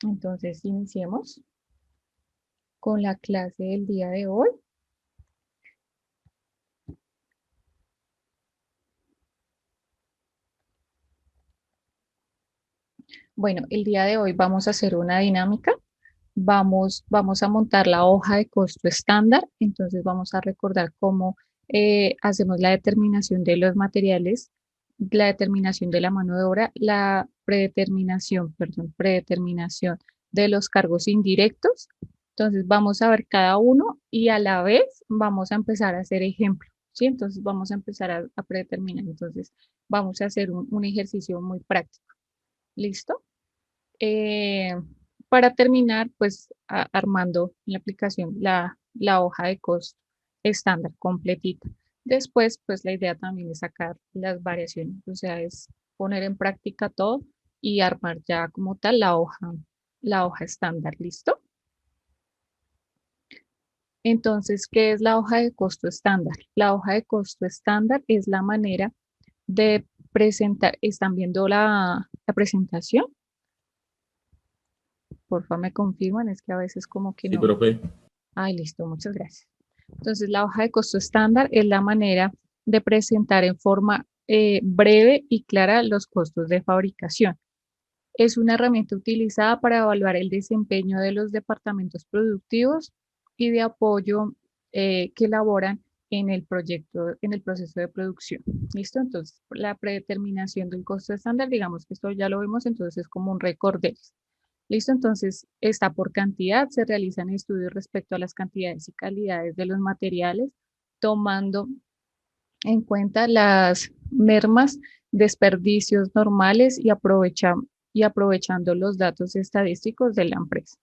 Entonces, iniciemos con la clase del día de hoy. Bueno, el día de hoy vamos a hacer una dinámica. Vamos a montar la hoja de costo estándar. Entonces, vamos a recordar cómo hacemos la determinación de los materiales, la determinación de la mano de obra, la predeterminación de los cargos indirectos. Entonces, vamos a ver cada uno y a la vez vamos a empezar a hacer ejemplos, ¿sí? Entonces, vamos a empezar a predeterminar. Entonces, vamos a hacer un ejercicio muy práctico. ¿Listo? Eh, para terminar, pues armando la aplicación, la hoja de costo estándar completita. Después, pues la idea también es sacar las variaciones, o sea, es poner en práctica todo y armar ya como tal la hoja estándar, ¿listo? Entonces, ¿qué es la hoja de costo estándar? La hoja de costo estándar es la manera de presentar, ¿están viendo la presentación? Porfa, me confirman, es que a veces como que Sí, no. profe. Ay, listo, muchas gracias. Entonces, la hoja de costo estándar es la manera de presentar en forma breve y clara los costos de fabricación. Es una herramienta utilizada para evaluar el desempeño de los departamentos productivos y de apoyo que elaboran en el proyecto, en el proceso de producción. ¿Listo? Entonces, la predeterminación del costo estándar, digamos que esto ya lo vimos, entonces es como un récord de ellos. ¿Listo? Entonces, está por cantidad, se realizan estudios respecto a las cantidades y calidades de los materiales, tomando en cuenta las mermas, desperdicios normales y aprovechando los datos estadísticos de la empresa.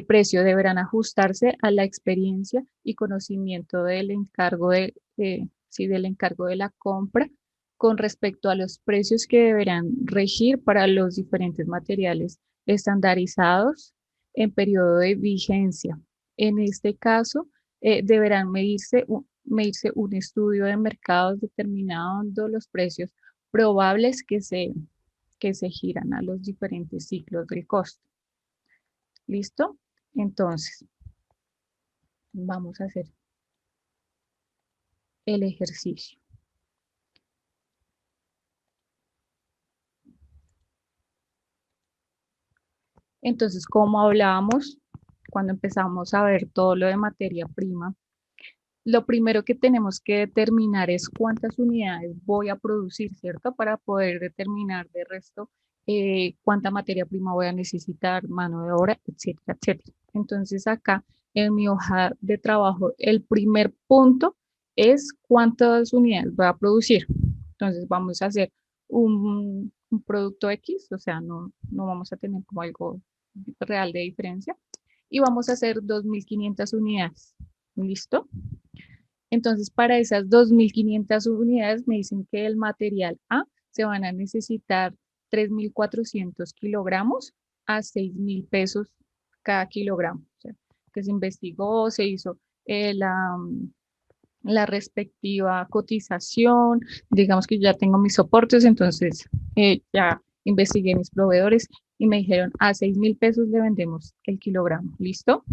Precio deberán ajustarse a la experiencia y conocimiento del encargo del encargo de la compra con respecto a los precios que deberán regir para los diferentes materiales estandarizados en periodo de vigencia. En este caso, deberán medirse un estudio de mercados determinando los precios probables que se giran a los diferentes ciclos del costo. ¿Listo? Entonces, vamos a hacer el ejercicio. Entonces, como hablábamos cuando empezamos a ver todo lo de materia prima, lo primero que tenemos que determinar es cuántas unidades voy a producir, ¿cierto? Para poder determinar de resto cuánta materia prima voy a necesitar, mano de obra, etcétera, etcétera. Entonces, acá en mi hoja de trabajo, el primer punto es cuántas unidades voy a producir. Entonces, vamos a hacer un producto X, o sea, no vamos a tener como algo real de diferencia. Y vamos a hacer 2.500 unidades. ¿Listo? Entonces, para esas 2.500 unidades me dicen que el material A se van a necesitar 3.400 kilogramos a 6.000 pesos cada kilogramo. O sea, que se investigó, se hizo la respectiva cotización, digamos que ya tengo mis soportes, entonces ya investigué mis proveedores y me dijeron a 6.000 pesos le vendemos el kilogramo. ¿Listo?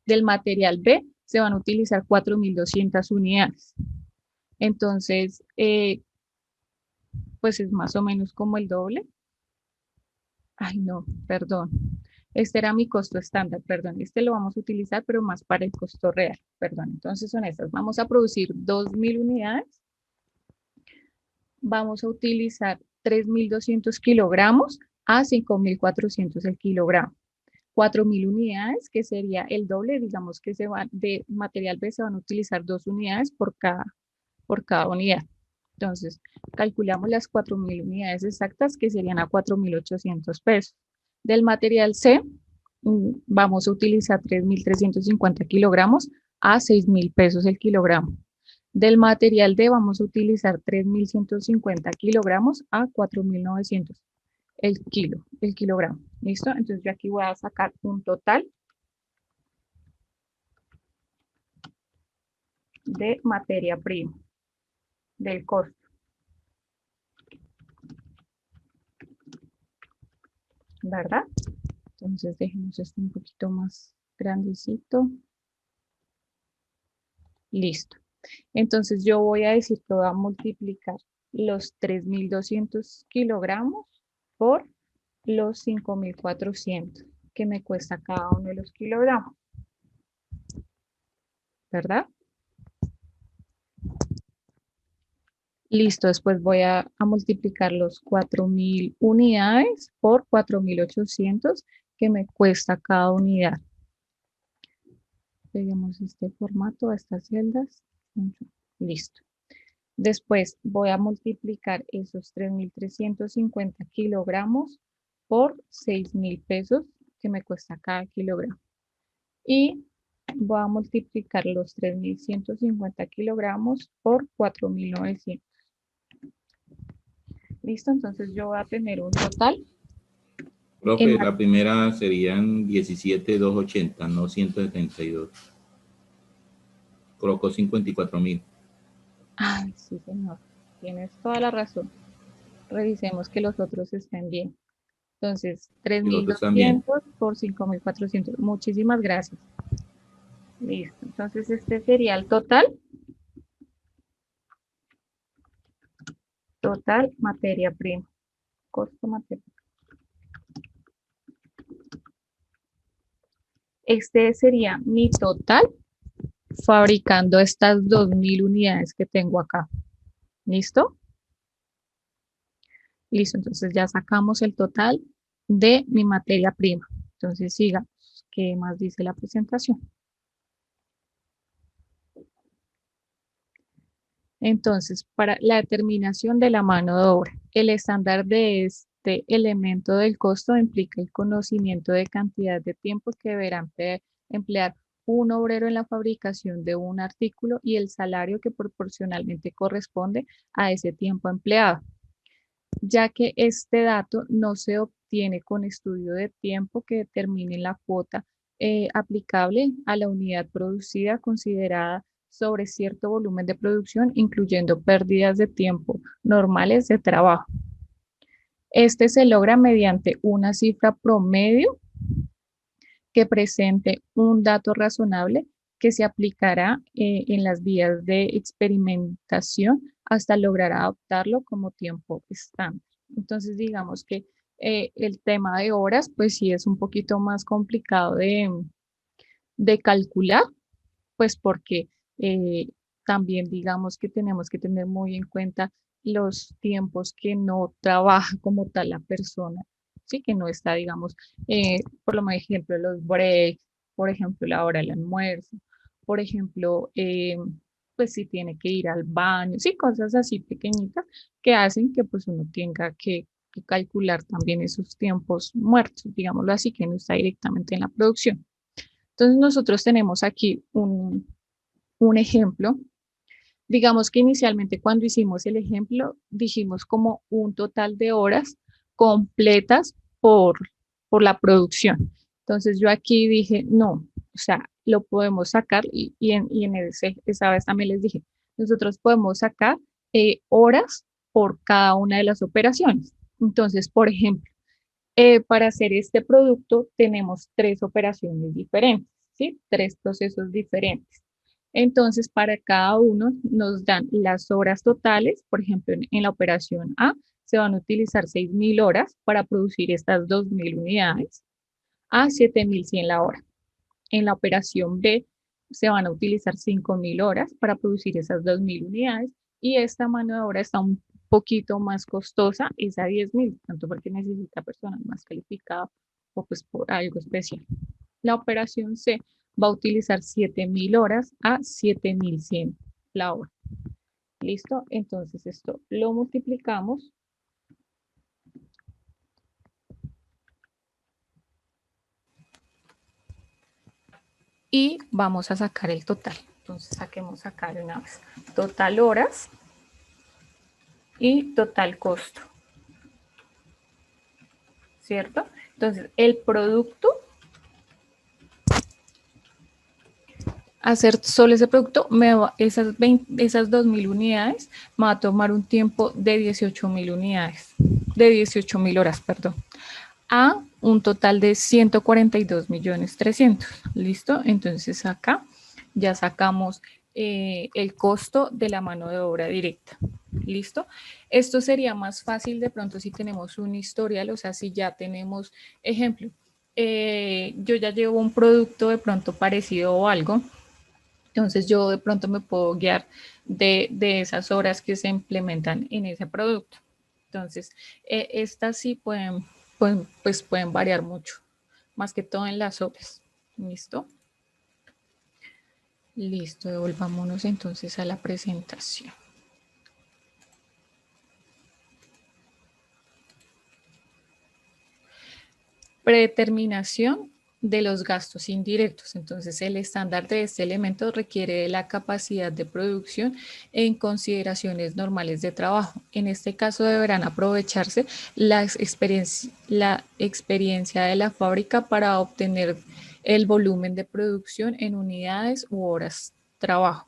Del material B se van a utilizar 4.200 unidades. Entonces, pues es más o menos como el doble. Ay, no, perdón. Este era mi costo estándar, perdón. Este lo vamos a utilizar, pero más para el costo real, perdón. Entonces son estas. Vamos a producir 2.000 unidades. Vamos a utilizar 3.200 kilogramos a 5.400 el kilogramo. 4.000 unidades, que sería el doble, digamos que se van de material B, se van a utilizar 2 unidades por cada unidad. Entonces, calculamos las 4.000 unidades exactas, que serían a 4.800 pesos. Del material C, vamos a utilizar 3.350 kilogramos a 6.000 pesos el kilogramo. Del material D vamos a utilizar 3.150 kilogramos a 4.900 el kilogramo. ¿Listo? Entonces yo aquí voy a sacar un total de materia prima, del costo, ¿verdad? Entonces dejemos esto un poquito más grandecito. Listo. Entonces yo voy a decir que voy a multiplicar los 3.200 kilogramos por los 5.400 que me cuesta cada uno de los kilogramos, ¿verdad? Listo, después voy a multiplicar los 4.000 unidades por 4.800 que me cuesta cada unidad. Peguemos este formato a estas celdas. Listo. Después voy a multiplicar esos 3.350 kilogramos por 6.000 pesos que me cuesta cada kilogramo. Y voy a multiplicar los 3.150 kilogramos por 4.900. Listo, entonces yo voy a tener un total. Profe, la primera serían 17,280, no 172. Colocó 54.000. Ay, sí, señor. Tienes toda la razón. Revisemos que los otros estén bien. Entonces, 3.200 por 5.400. Muchísimas gracias. Listo. Entonces, este sería el total. Total materia prima. Costo materia. Este sería mi total fabricando estas 2.000 unidades que tengo acá. ¿Listo? Listo, entonces ya sacamos el total de mi materia prima. Entonces sigamos. ¿Qué más dice la presentación? Entonces, para la determinación de la mano de obra, el estándar de este elemento del costo implica el conocimiento de cantidad de tiempo que deberá emplear un obrero en la fabricación de un artículo y el salario que proporcionalmente corresponde a ese tiempo empleado, ya que este dato no se obtiene con estudio de tiempo que determine la cuota aplicable a la unidad producida considerada sobre cierto volumen de producción, incluyendo pérdidas de tiempo normales de trabajo. Este se logra mediante una cifra promedio que presente un dato razonable que se aplicará en las vías de experimentación hasta lograr adoptarlo como tiempo estándar. Entonces, digamos que el tema de horas, pues sí es un poquito más complicado de calcular, pues porque también digamos que tenemos que tener muy en cuenta los tiempos que no trabaja como tal la persona, ¿sí? Que no está, digamos, por lo menos ejemplo, los breaks, por ejemplo, la hora del almuerzo, por ejemplo, pues si tiene que ir al baño, sí, cosas así pequeñitas que hacen que pues uno tenga que calcular también esos tiempos muertos, digámoslo así, que no está directamente en la producción. Entonces nosotros tenemos aquí un ejemplo. Digamos que inicialmente cuando hicimos el ejemplo, dijimos como un total de horas completas por la producción. Entonces yo aquí dije, no, o sea, lo podemos sacar y en esa vez también les dije, nosotros podemos sacar horas por cada una de las operaciones. Entonces, por ejemplo, para hacer este producto tenemos 3 operaciones diferentes, ¿sí? 3 procesos diferentes. Entonces, para cada uno nos dan las horas totales. Por ejemplo, en la operación A se van a utilizar 6.000 horas para producir estas 2.000 unidades a 7.100 la hora. En la operación B se van a utilizar 5.000 horas para producir esas 2.000 unidades y esta mano de obra está un poquito más costosa, es a 10.000, tanto porque necesita personas más calificadas o pues por algo especial. La operación C va a utilizar 7.000 horas a 7.100 la hora. ¿Listo? Entonces esto lo multiplicamos. Y vamos a sacar el total. Entonces saquemos acá de una vez. Total horas y total costo. ¿Cierto? Entonces el producto, hacer solo ese producto, esas 2.000 unidades, me va a tomar un tiempo de 18.000 unidades, de 18.000 horas, perdón. a un total de 142.300.000. ¿Listo? Entonces acá ya sacamos el costo de la mano de obra directa. ¿Listo? Esto sería más fácil de pronto si tenemos un historial, o sea, si ya tenemos, ejemplo, yo ya llevo un producto de pronto parecido o algo, entonces yo de pronto me puedo guiar de esas horas que se implementan en ese producto. Entonces, estas sí pueden variar mucho, más que todo en las obras. ¿Listo? Listo, devolvámonos entonces a la presentación. Predeterminación de los gastos indirectos. Entonces, el estándar de este elemento requiere de la capacidad de producción en consideraciones normales de trabajo. En este caso, deberán aprovecharse la experiencia de la fábrica para obtener el volumen de producción en unidades u horas de trabajo.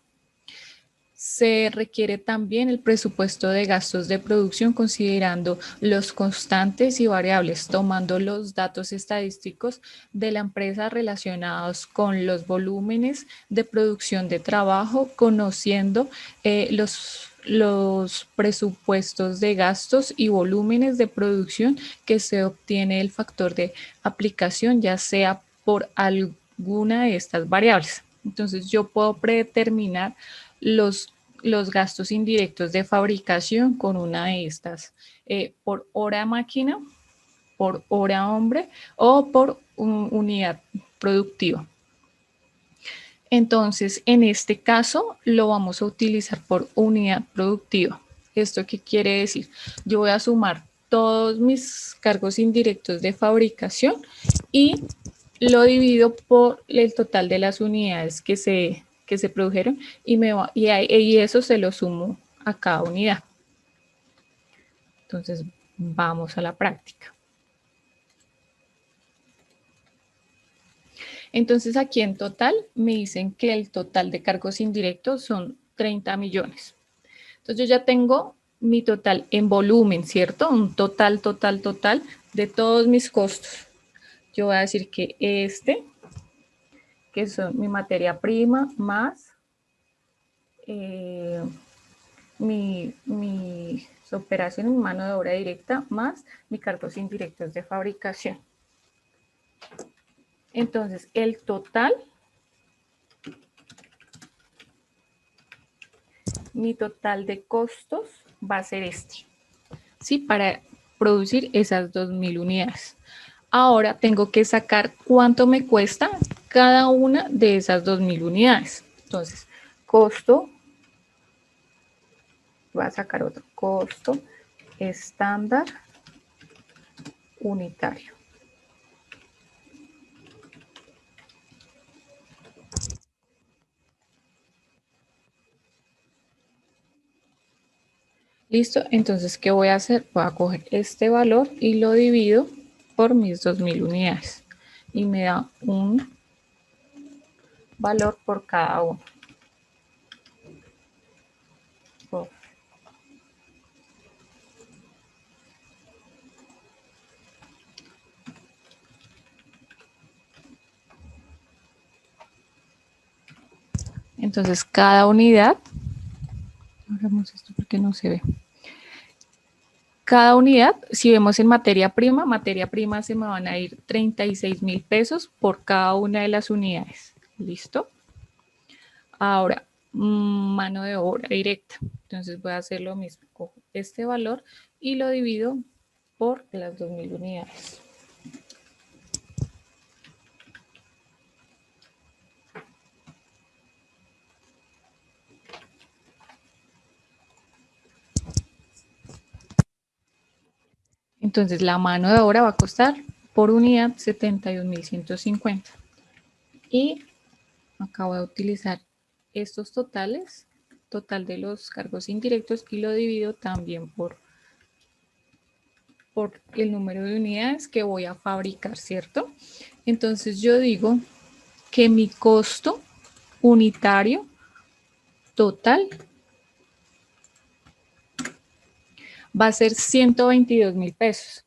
Se requiere también el presupuesto de gastos de producción considerando los constantes y variables, tomando los datos estadísticos de la empresa relacionados con los volúmenes de producción de trabajo, conociendo los presupuestos de gastos y volúmenes de producción que se obtiene el factor de aplicación, ya sea por alguna de estas variables. Entonces yo puedo predeterminar los gastos indirectos de fabricación con una de estas, por hora máquina, por hora hombre o por unidad productiva. Entonces, en este caso, lo vamos a utilizar por unidad productiva. ¿Esto qué quiere decir? Yo voy a sumar todos mis cargos indirectos de fabricación y lo divido por el total de las unidades que se produjeron y eso se lo sumo a cada unidad. Entonces, vamos a la práctica. Entonces, aquí en total me dicen que el total de cargos indirectos son 30 millones. Entonces, yo ya tengo mi total en volumen, ¿cierto? Un total de todos mis costos. Yo voy a decir que que son mi materia prima más mis operaciones, mi mano de obra directa más mis cargos indirectos de fabricación. Entonces, el total, mi total de costos va a ser este, ¿sí? Para producir esas 2.000 unidades. Ahora tengo que sacar cuánto me cuesta cada una de esas 2.000 unidades. Entonces, costo, voy a sacar otro, costo estándar unitario. Listo, entonces, ¿qué voy a hacer? Voy a coger este valor y lo divido por mis 2.000 unidades. Y me da un valor por cada uno. Entonces, cada unidad, hagamos esto porque no se ve. Cada unidad, si vemos en materia prima se me van a ir 36.000 pesos por cada una de las unidades. ¿Listo? Ahora, mano de obra directa. Entonces voy a hacer lo mismo. Cojo este valor y lo divido por las 2.000 unidades. Entonces la mano de obra va a costar por unidad 71.150. Y acá voy a utilizar estos totales, total de los cargos indirectos, y lo divido también por el número de unidades que voy a fabricar, ¿cierto? Entonces yo digo que mi costo unitario total va a ser 122.000 pesos.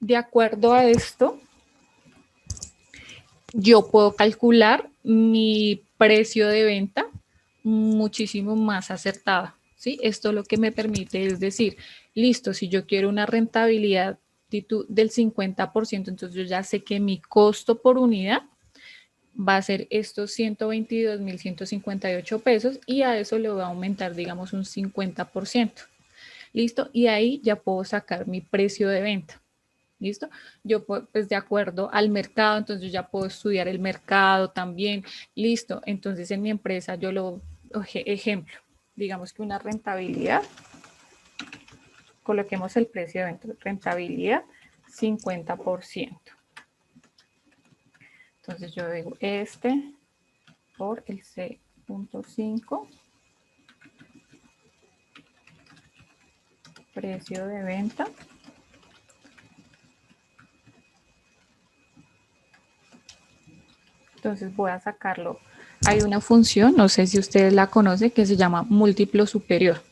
De acuerdo a esto, yo puedo calcular mi precio de venta muchísimo más acertada, ¿sí? Esto lo que me permite es decir, listo, si yo quiero una rentabilidad del 50%, entonces yo ya sé que mi costo por unidad va a ser estos 122.158 pesos y a eso le voy a aumentar, digamos, un 50%. ¿Listo? Y ahí ya puedo sacar mi precio de venta. ¿Listo? Yo pues de acuerdo al mercado, entonces yo ya puedo estudiar el mercado también. Listo. Entonces en mi empresa yo lo, ejemplo, digamos que una rentabilidad, coloquemos el precio de venta, rentabilidad 50%. Entonces yo digo este por el C.5, precio de venta. Entonces voy a sacarlo. Hay una función, no sé si ustedes la conocen, que se llama múltiplo superior.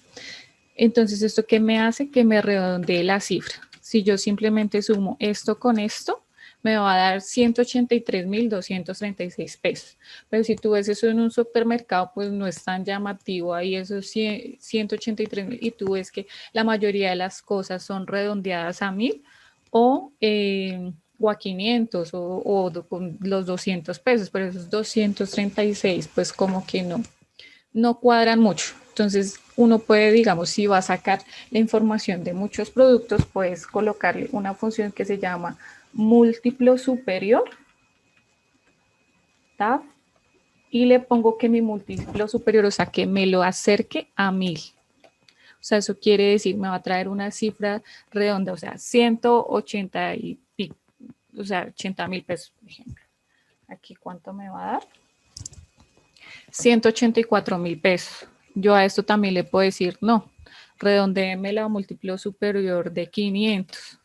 Entonces, ¿esto qué me hace? Que me redondee la cifra. Si yo simplemente sumo esto con esto, me va a dar 183.236 pesos. Pero si tú ves eso en un supermercado, pues no es tan llamativo ahí esos 183.000 y tú ves que la mayoría de las cosas son redondeadas a 1.000 o a 500 o con los 200 pesos, pero esos 236 pues como que no cuadran mucho. Entonces uno puede, digamos, si va a sacar la información de muchos productos, puedes colocarle una función que se llama múltiplo superior, tab, y le pongo que mi múltiplo superior, o sea, que me lo acerque a 1.000. O sea, eso quiere decir, me va a traer una cifra redonda, o sea, 180 y pico, o sea, 80.000 pesos, por ejemplo. Aquí, ¿cuánto me va a dar? 184.000 pesos. Yo a esto también le puedo decir, no, redondéeme la múltiplo superior de 500.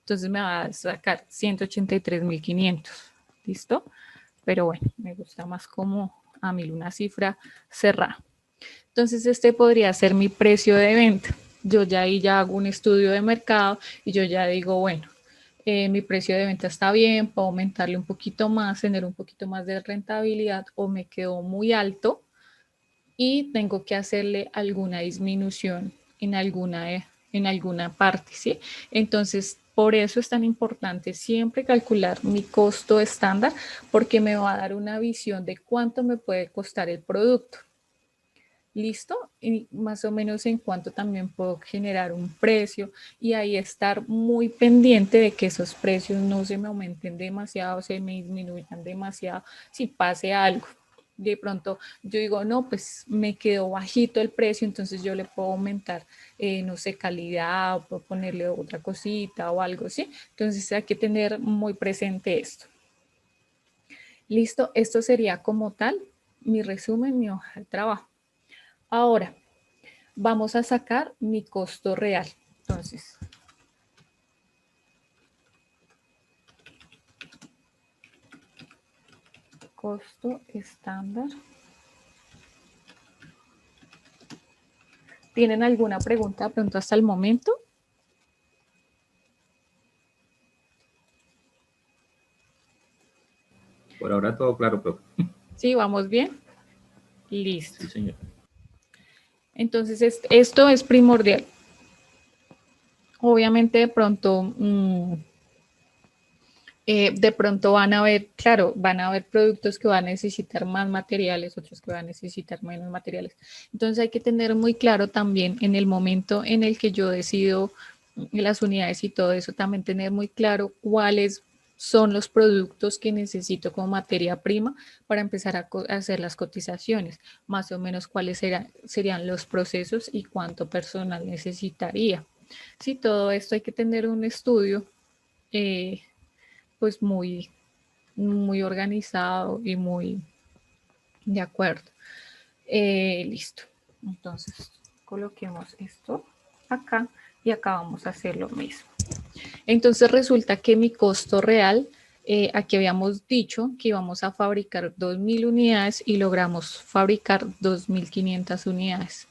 Entonces me va a sacar 183.500. ¿Listo? Pero bueno, me gusta más como a 1.000 una cifra cerrada. Entonces este podría ser mi precio de venta. Yo ya ahí ya hago un estudio de mercado y yo ya digo, bueno, mi precio de venta está bien, puedo aumentarle un poquito más, tener un poquito más de rentabilidad o me quedó muy alto y tengo que hacerle alguna disminución en alguna parte, ¿sí? Entonces, por eso es tan importante siempre calcular mi costo estándar porque me va a dar una visión de cuánto me puede costar el producto. ¿Listo? Y más o menos en cuánto también puedo generar un precio y ahí estar muy pendiente de que esos precios no se me aumenten demasiado, se me disminuyan demasiado, si pase algo. De pronto yo digo, no, pues me quedó bajito el precio, entonces yo le puedo aumentar, no sé, calidad, o puedo ponerle otra cosita o algo, ¿sí? Entonces hay que tener muy presente esto. Listo, esto sería como tal mi resumen, mi hoja de trabajo. Ahora, vamos a sacar mi costo real. Entonces, costo estándar. ¿Tienen alguna pregunta pronto hasta el momento? Por ahora todo claro, profe. Sí, vamos bien. Listo. Sí, señor. Entonces, esto es primordial. Obviamente, de pronto van a haber, claro, van a haber productos que van a necesitar más materiales, otros que van a necesitar menos materiales. Entonces hay que tener muy claro también en el momento en el que yo decido las unidades y todo eso, también tener muy claro cuáles son los productos que necesito como materia prima para empezar a hacer las cotizaciones, más o menos cuáles serían los procesos y cuánto personal necesitaría. Sí, todo esto hay que tener un estudio pues muy organizado y muy de acuerdo. Listo. Entonces, coloquemos esto acá y acá vamos a hacer lo mismo. Entonces resulta que mi costo real, aquí habíamos dicho que íbamos a fabricar 2.000 unidades y logramos fabricar 2.500 unidades.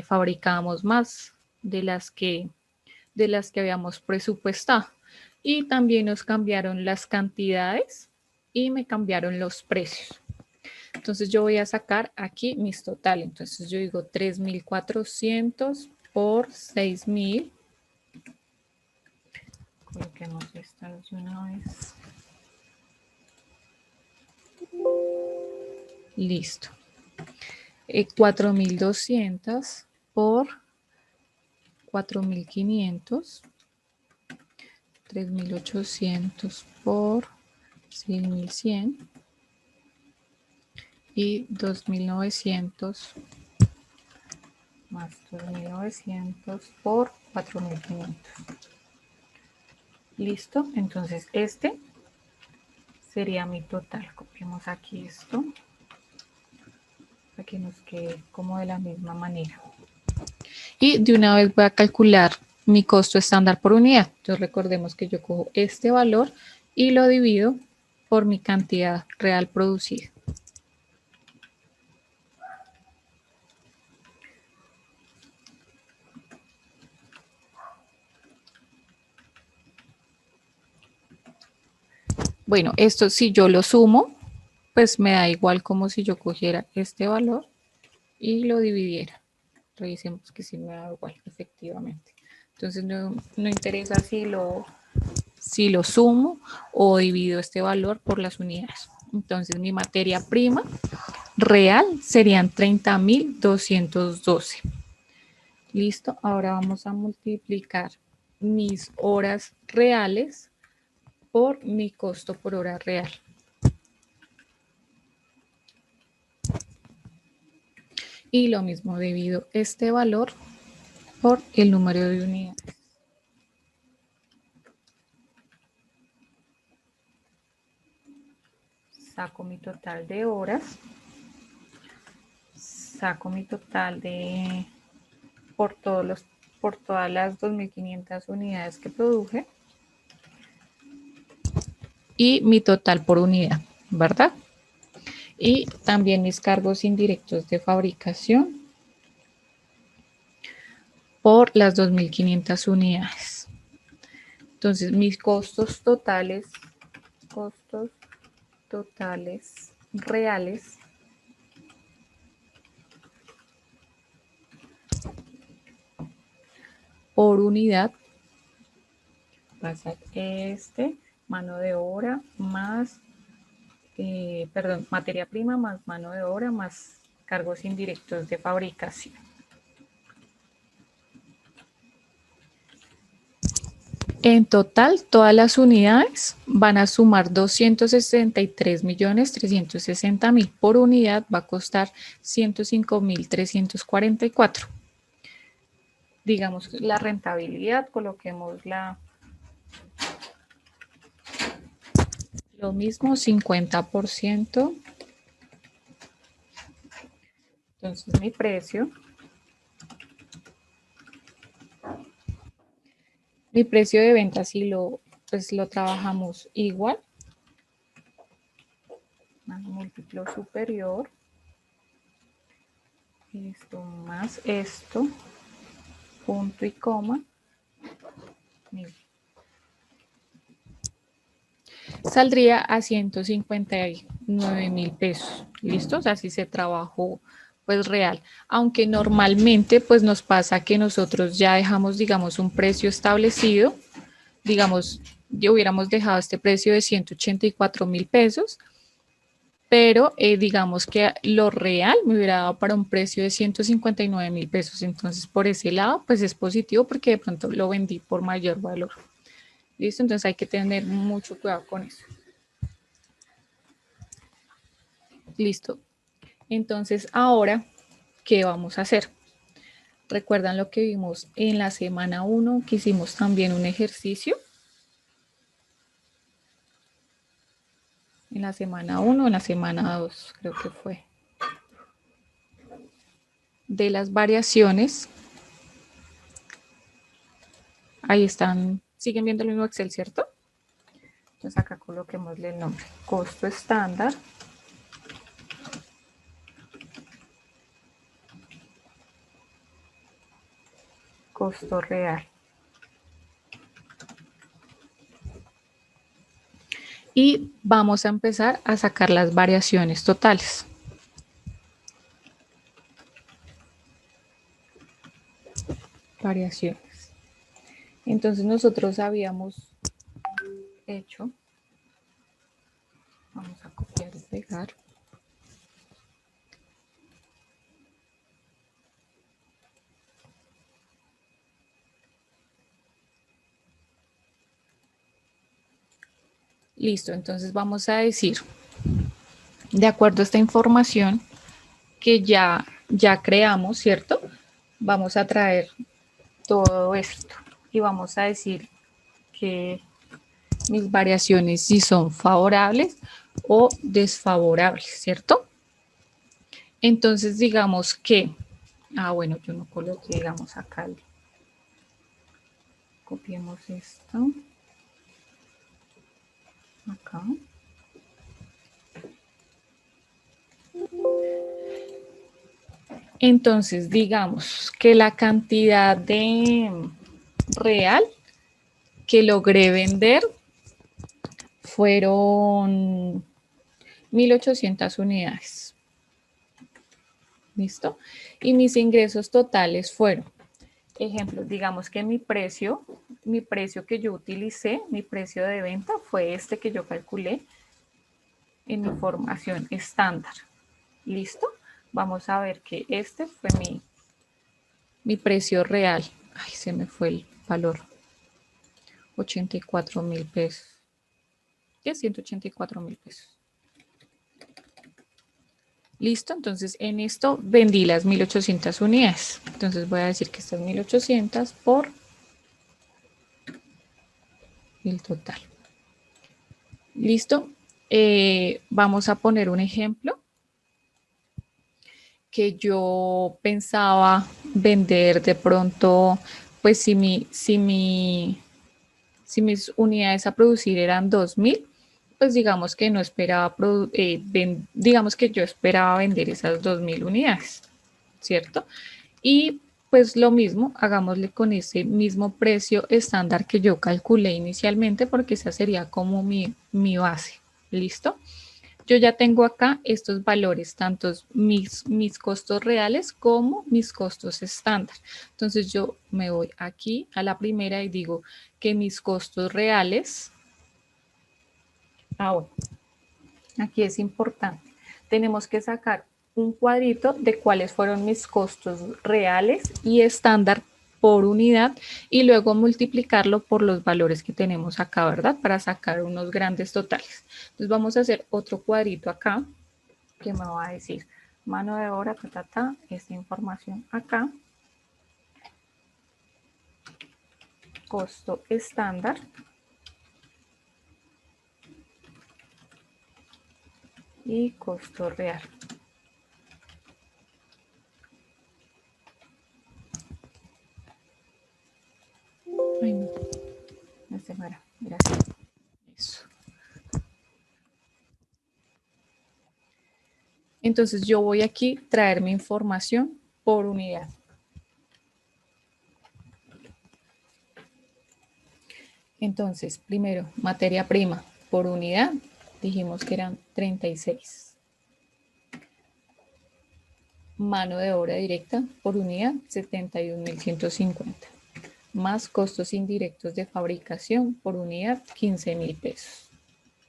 Fabricamos más de las que de las que habíamos presupuestado. Y también nos cambiaron las cantidades y me cambiaron los precios. Entonces yo voy a sacar aquí mis totales. Entonces yo digo 3.400 por 6.000. Coloquemos estas de una vez. Listo. 4.200 por 4.500. 3.800 por 6.100 y 2.900 más 2.900 por 4.500. Listo, entonces este sería mi total. Copiemos aquí esto para que nos quede como de la misma manera. Y de una vez voy a calcular mi costo estándar por unidad. Entonces recordemos que yo cojo este valor y lo divido por mi cantidad real producida. Bueno, esto si yo lo sumo, pues me da igual como si yo cogiera este valor y lo dividiera. Revisemos que sí me da igual, efectivamente. Entonces no interesa si lo sumo o divido este valor por las unidades. Entonces mi materia prima real serían 30.212. Listo, ahora vamos a multiplicar mis horas reales por mi costo por hora real. Y lo mismo, divido este valor por el número de unidades. Saco mi total de horas. Saco mi total de por todas las 2.500 unidades que produje. Y mi total por unidad, ¿verdad? Y también mis cargos indirectos de fabricación por las 2.500 unidades. Entonces, mis costos totales reales por unidad va a ser mano de obra más, materia prima más mano de obra más cargos indirectos de fabricación. En total, todas las unidades van a sumar 263.360.000. Por unidad va a costar 105.344. Digamos la rentabilidad, coloquemos lo mismo, 50%. Entonces mi precio de venta, si lo trabajamos igual, más múltiplo superior, esto más esto, punto y coma, saldría a 159.000 pesos. ¿Listo? O sea, si se trabajó pues real. Aunque normalmente pues nos pasa que nosotros ya dejamos, digamos, un precio establecido. Digamos, yo hubiéramos dejado este precio de 184.000 pesos, pero digamos que lo real me hubiera dado para un precio de 159.000 pesos. Entonces, por ese lado, pues es positivo porque de pronto lo vendí por mayor valor. ¿Listo? Entonces hay que tener mucho cuidado con eso. Listo. Entonces, ahora, ¿qué vamos a hacer? ¿Recuerdan lo que vimos en la semana 1, que hicimos también un ejercicio? En la semana 1, en la semana 2, creo que fue. De las variaciones. Ahí están. ¿Siguen viendo el mismo Excel, cierto? Entonces acá coloquémosle el nombre. Costo estándar. Costo real. y vamos a empezar a sacar las variaciones totales. Variaciones. Entonces nosotros habíamos hecho, vamos a copiar y pegar. Listo, entonces vamos a decir, de acuerdo a esta información que ya creamos, ¿cierto? Vamos a traer todo esto y vamos a decir que mis variaciones si son favorables o desfavorables, ¿cierto? Entonces digamos que, bueno, yo no coloqué, digamos acá, copiemos esto, acá. Entonces digamos que la cantidad de real que logré vender fueron 1.800 unidades. ¿Listo? Y mis ingresos totales fueron, ejemplo, digamos que mi precio que yo utilicé, mi precio de venta fue este que yo calculé en mi formación estándar. ¿Listo? Vamos a ver que este fue mi precio real. Ay, se me fue el valor. 84.000 pesos. ¿Qué? 184.000 pesos. Listo, entonces en esto vendí las 1.800 unidades. Entonces voy a decir que estas 1.800 por el total. Listo. Vamos a poner un ejemplo que yo pensaba vender de pronto, pues si mis unidades a producir eran 2.000, pues digamos que no esperaba, digamos que yo esperaba vender esas 2.000 unidades, ¿cierto? Y pues lo mismo, hagámosle con ese mismo precio estándar que yo calculé inicialmente, porque esa sería como mi base. ¿Listo? Yo ya tengo acá estos valores, tanto mis costos reales como mis costos estándar. Entonces yo me voy aquí a la primera y digo que mis costos reales, bueno, aquí es importante, tenemos que sacar un cuadrito de cuáles fueron mis costos reales y estándar por unidad y luego multiplicarlo por los valores que tenemos acá, ¿verdad? Para sacar unos grandes totales. Entonces vamos a hacer otro cuadrito acá que me va a decir mano de obra, esta información acá, costo estándar y costo real. Ay, no. Este no era. Gracias. Eso. Entonces yo voy aquí a traer mi información por unidad. Entonces, primero, materia prima por unidad, dijimos que eran 36. Mano de obra directa por unidad, 71.150. Más costos indirectos de fabricación por unidad, 15.000 pesos.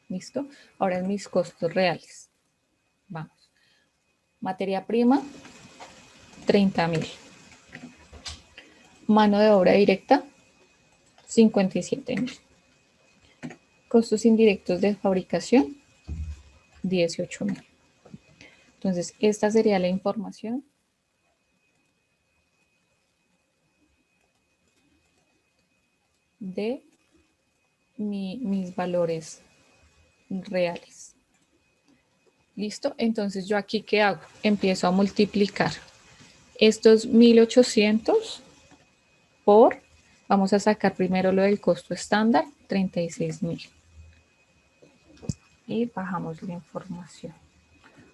¿Listo? Ahora en mis costos reales. Vamos. Materia prima, 30.000. Mano de obra directa, 57.000. Costos indirectos de fabricación, 18.000. Entonces, esta sería la información de mis valores reales. ¿Listo? Entonces, ¿yo aquí qué hago? Empiezo a multiplicar estos 1.800 por, vamos a sacar primero lo del costo estándar, 36.000. Y bajamos la información.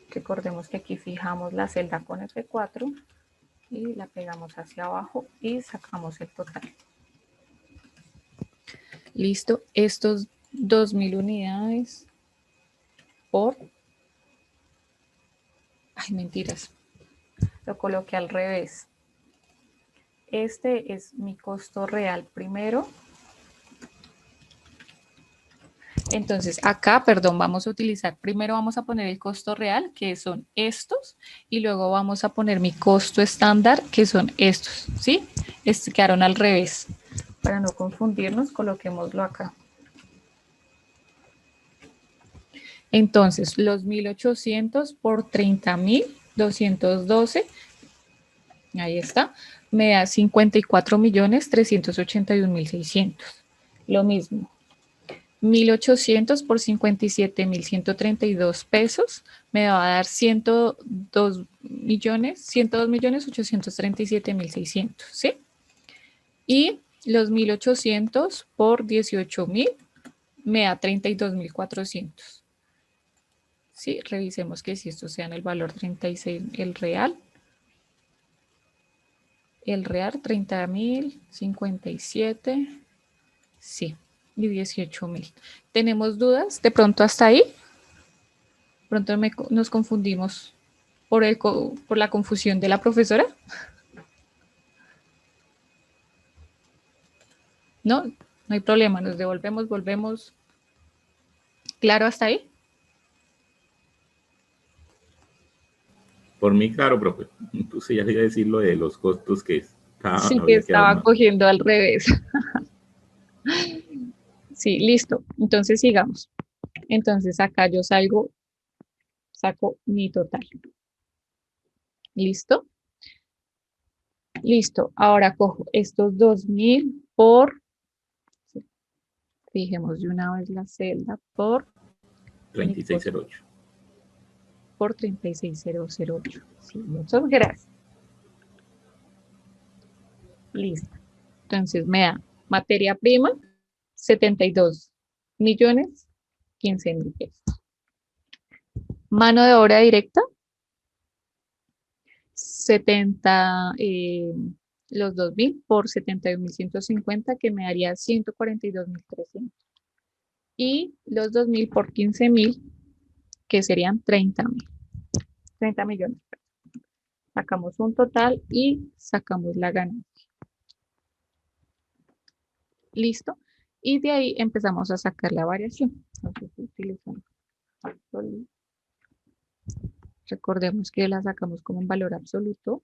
Recordemos que aquí fijamos la celda con F4 y la pegamos hacia abajo y sacamos el total. Listo, estos 2.000 unidades por... Ay, mentiras. Lo coloqué al revés. Este es mi costo real primero. Entonces acá, perdón, vamos a utilizar, primero vamos a poner el costo real, que son estos, y luego vamos a poner mi costo estándar, que son estos, ¿sí? Quedaron al revés. Para no confundirnos, coloquémoslo acá. Entonces, los 1.800 por 30.212, ahí está, me da 54.381.600. Lo mismo, 1.800 por 57.132 pesos me va a dar 102.837.600, ¿sí? Y los 1.800 por 18.000 me da 32.400. Sí, revisemos que si estos sean el valor 36, el real 30.057, sí, y 18.000. ¿Tenemos dudas de pronto hasta ahí? Pronto nos confundimos por la confusión de la profesora. No, no hay problema, nos devolvemos, volvemos. ¿Claro hasta ahí? Por mí, claro, profe. Entonces ya le iba a decir lo de los costos que Sí, que había quedado estaba mal. cogiendo al revés. Sí, listo. Entonces sigamos. Entonces acá yo saco mi total. ¿Listo? Listo. Ahora cojo estos 2.000 por, fijemos de una vez la celda, por mi costo, 3608. por 36.008. Sí, muchas gracias. Listo. Entonces me da materia prima, 72.015.000 pesos. Mano de obra directa, 70, los 2.000 por 71.150, que me daría 142.300. Y los 2.000 por 15.000, que serían 30 millones. Sacamos un total y sacamos la ganancia. Listo. Y de ahí empezamos a sacar la variación. Entonces utilizamos absoluto. Recordemos que la sacamos como un valor absoluto.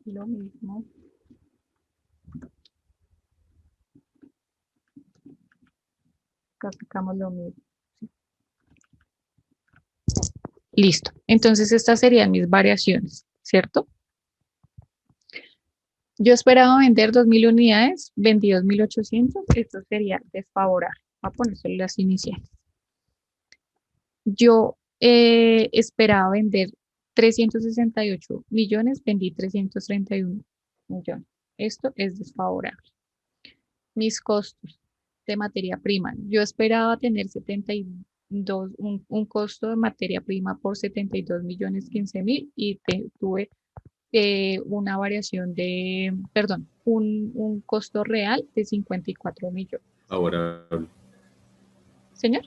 Lo mismo. Acá sacamos lo mismo. Listo. Entonces estas serían mis variaciones, ¿cierto? Yo esperaba vender 2.000 unidades, vendí 2.800. Esto sería desfavorable. Voy a ponerse las iniciales. Yo esperaba vender 368 millones, vendí 331 millones. Esto es desfavorable. Mis costos de materia prima. Yo esperaba tener 72, un costo de materia prima por 72.015.000 y tuve una variación de, perdón, un costo real de 54 millones. Favorable. Señor,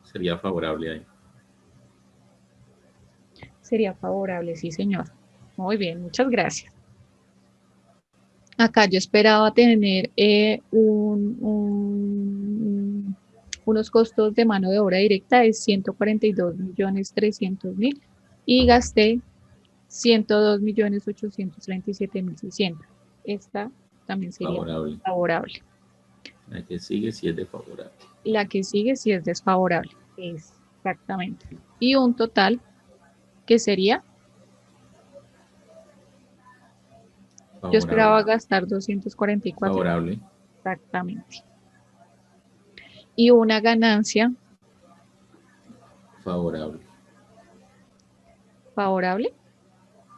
Sería favorable ahí. sería favorable, sí, señor. Muy bien, muchas gracias. Acá yo esperaba tener unos costos de mano de obra directa de 142.300.000 y gasté 102.837.600. Esta también sería Favorable. favorable. La que sigue sí es desfavorable. La que sigue sí es desfavorable. Exactamente. Y un total que sería, yo esperaba Favorable. gastar 244. Favorable. Exactamente. Y una ganancia Favorable. favorable.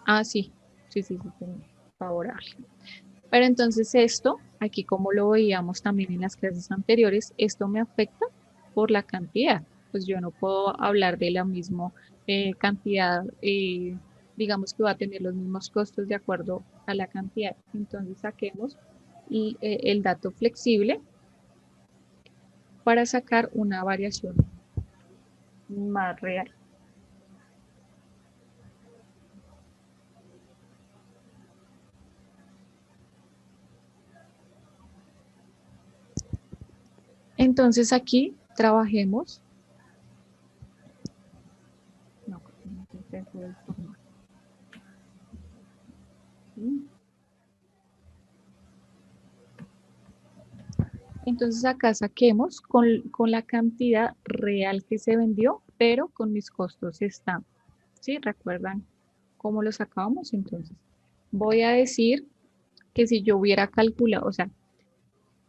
Ah, sí, sí, sí, sí, favorable. Pero entonces esto, aquí como lo veíamos también en las clases anteriores, esto me afecta por la cantidad. Pues yo no puedo hablar de la misma cantidad digamos que va a tener los mismos costos de acuerdo a la cantidad. Entonces saquemos el dato flexible para sacar una variación más real. Entonces aquí trabajemos. No, entonces acá saquemos con la cantidad real que se vendió, pero con mis costos están. ¿Sí? ¿Recuerdan cómo lo sacábamos? Entonces voy a decir que si yo hubiera calculado, o sea,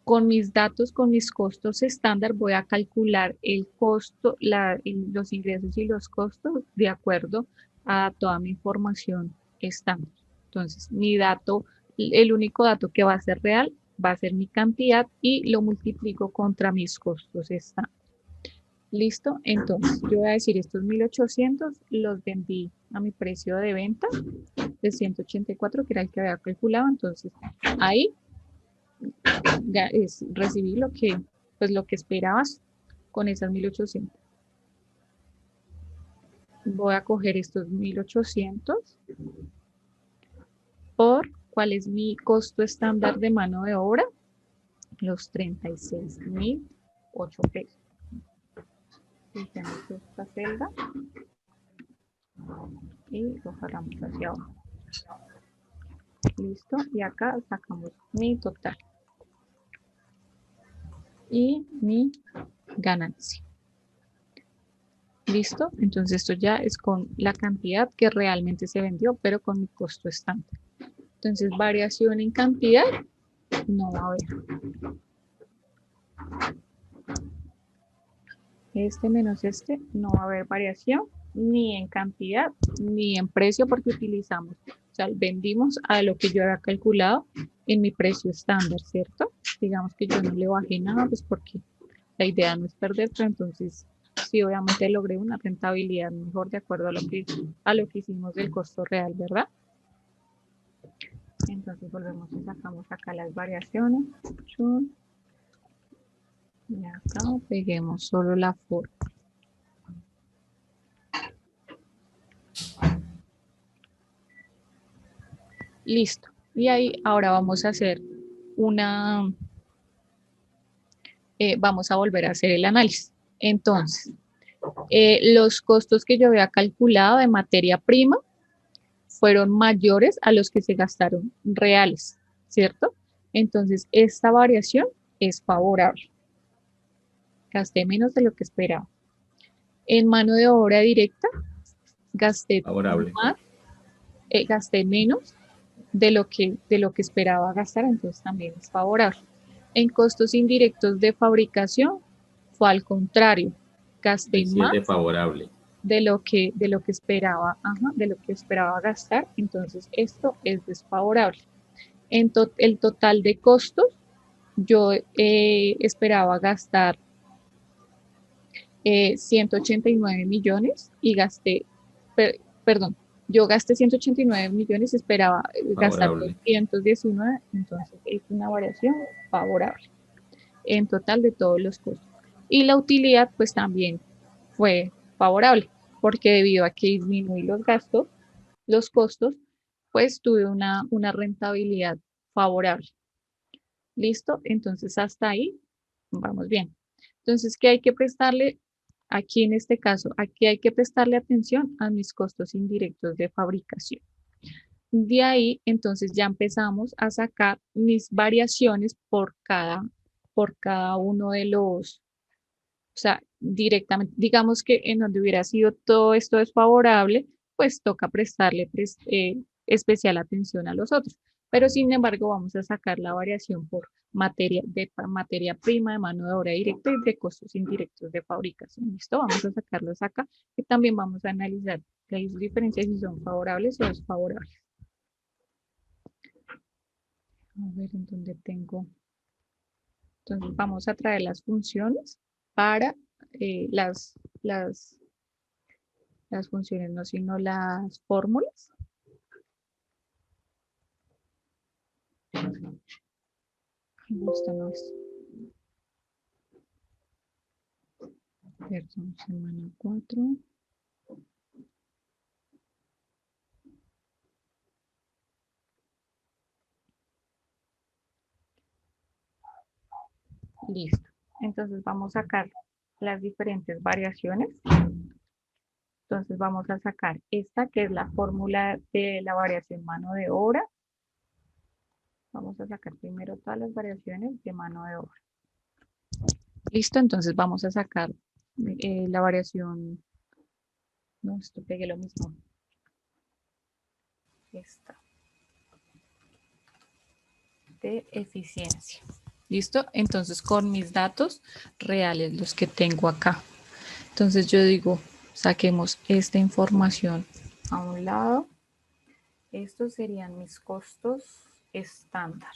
con mis datos, con mis costos estándar, voy a calcular el costo, los ingresos y los costos de acuerdo a toda mi información estándar. Entonces, mi dato, el único dato que va a ser real va a ser mi cantidad y lo multiplico contra mis costos estándar. ¿Listo? Entonces, yo voy a decir estos 1800 los vendí a mi precio de venta de 184, que era el que había calculado. Entonces, ahí recibí lo que esperabas con esas 1800. Voy a coger estos 1800 por cuál es mi costo estándar de mano de obra, los 36.008 pesos. Fijemos esta celda y lo jalamos hacia abajo. Listo, y acá sacamos mi total y mi ganancia. ¿Listo? Entonces esto ya es con la cantidad que realmente se vendió, pero con mi costo estándar. Entonces variación en cantidad no va a haber. Este menos este no va a haber variación ni en cantidad ni en precio porque utilizamos, o sea, vendimos a lo que yo había calculado en mi precio estándar, ¿cierto? Digamos que yo no le bajé nada, pues porque la idea no es perder, pero entonces sí, obviamente logré una rentabilidad mejor de acuerdo a lo que hicimos del costo real, ¿verdad? Entonces volvemos y sacamos acá las variaciones. Y acá peguemos solo la forma. Listo. Y ahí ahora vamos a hacer vamos a volver a hacer el análisis. Entonces, los costos que yo había calculado de materia prima fueron mayores a los que se gastaron reales, ¿cierto? Entonces, esta variación es favorable. Gasté menos de lo que esperaba. En mano de obra directa, gasté Favorable. más, gasté menos de lo que esperaba gastar, entonces también es favorable. En costos indirectos de fabricación fue al contrario, gasté más favorable. de lo que esperaba, de lo que esperaba gastar, entonces esto es desfavorable. En el total de costos, yo esperaba gastar 189 millones y gasté, perdón, yo gasté 189 millones, esperaba gastar 219, entonces es una variación favorable en total de todos los costos. Y la utilidad pues también fue favorable, porque debido a que disminuí los gastos, los costos, pues tuve una rentabilidad favorable. ¿Listo? Entonces hasta ahí vamos bien. Entonces, ¿qué hay que prestarle? Aquí en este caso, aquí hay que prestarle atención a mis costos indirectos de fabricación. De ahí, entonces ya empezamos a sacar mis variaciones por cada uno de los, o sea, directamente, digamos que en donde hubiera sido todo esto desfavorable, pues toca prestarle especial atención a los otros. Pero sin embargo, vamos a sacar la variación por materia prima, de mano de obra directa y de costos indirectos de fabricación. ¿Listo? Vamos a sacarlos acá y también vamos a analizar las diferencias si son favorables o desfavorables. A ver en dónde tengo. Entonces vamos a traer las funciones para las funciones, no, sino las fórmulas No, esta no es. Perdón, semana 4. Listo. Entonces vamos a sacar las diferentes variaciones. Entonces vamos a sacar esta que es la fórmula de la variación mano de obra. Vamos a sacar primero todas las variaciones de mano de obra. Listo, entonces vamos a sacar la variación. No, esto pegué lo mismo. Esta. De eficiencia. ¿Listo? Entonces con mis datos reales, los que tengo acá. Entonces yo digo, saquemos esta información a un lado. Estos serían mis costos estándar.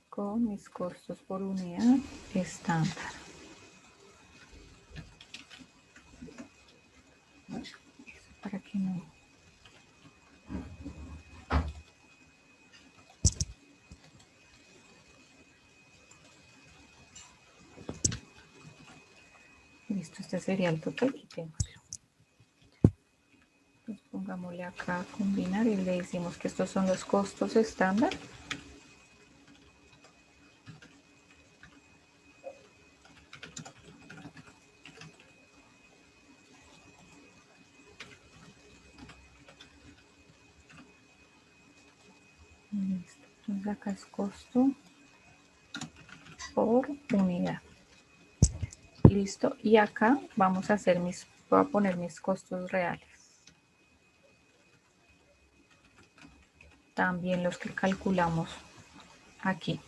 Con mis costos por unidad estándar. Para que no. Listo, este sería el total, quitémoslo. Pues pongámosle acá a combinar y le decimos que estos son los costos estándar. Listo, entonces acá es costo por unidad. Listo, y acá vamos a hacer voy a poner mis costos reales. También los que calculamos aquí.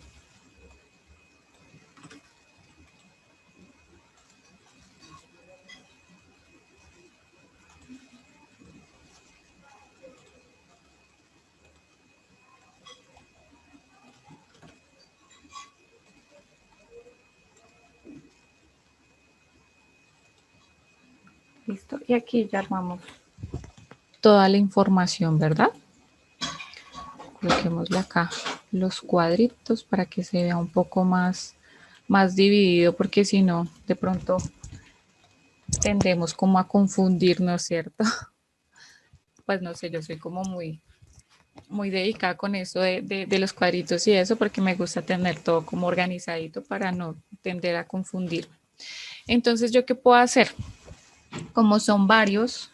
Listo, y aquí ya armamos toda la información, ¿verdad? Coloquémosle acá los cuadritos para que se vea un poco más dividido, porque si no, de pronto tendemos como a confundirnos, ¿cierto? Pues no sé, yo soy como muy dedicada con eso de los cuadritos y eso, porque me gusta tener todo como organizadito para no tender a confundirme. Entonces, ¿yo qué puedo hacer? Como son varios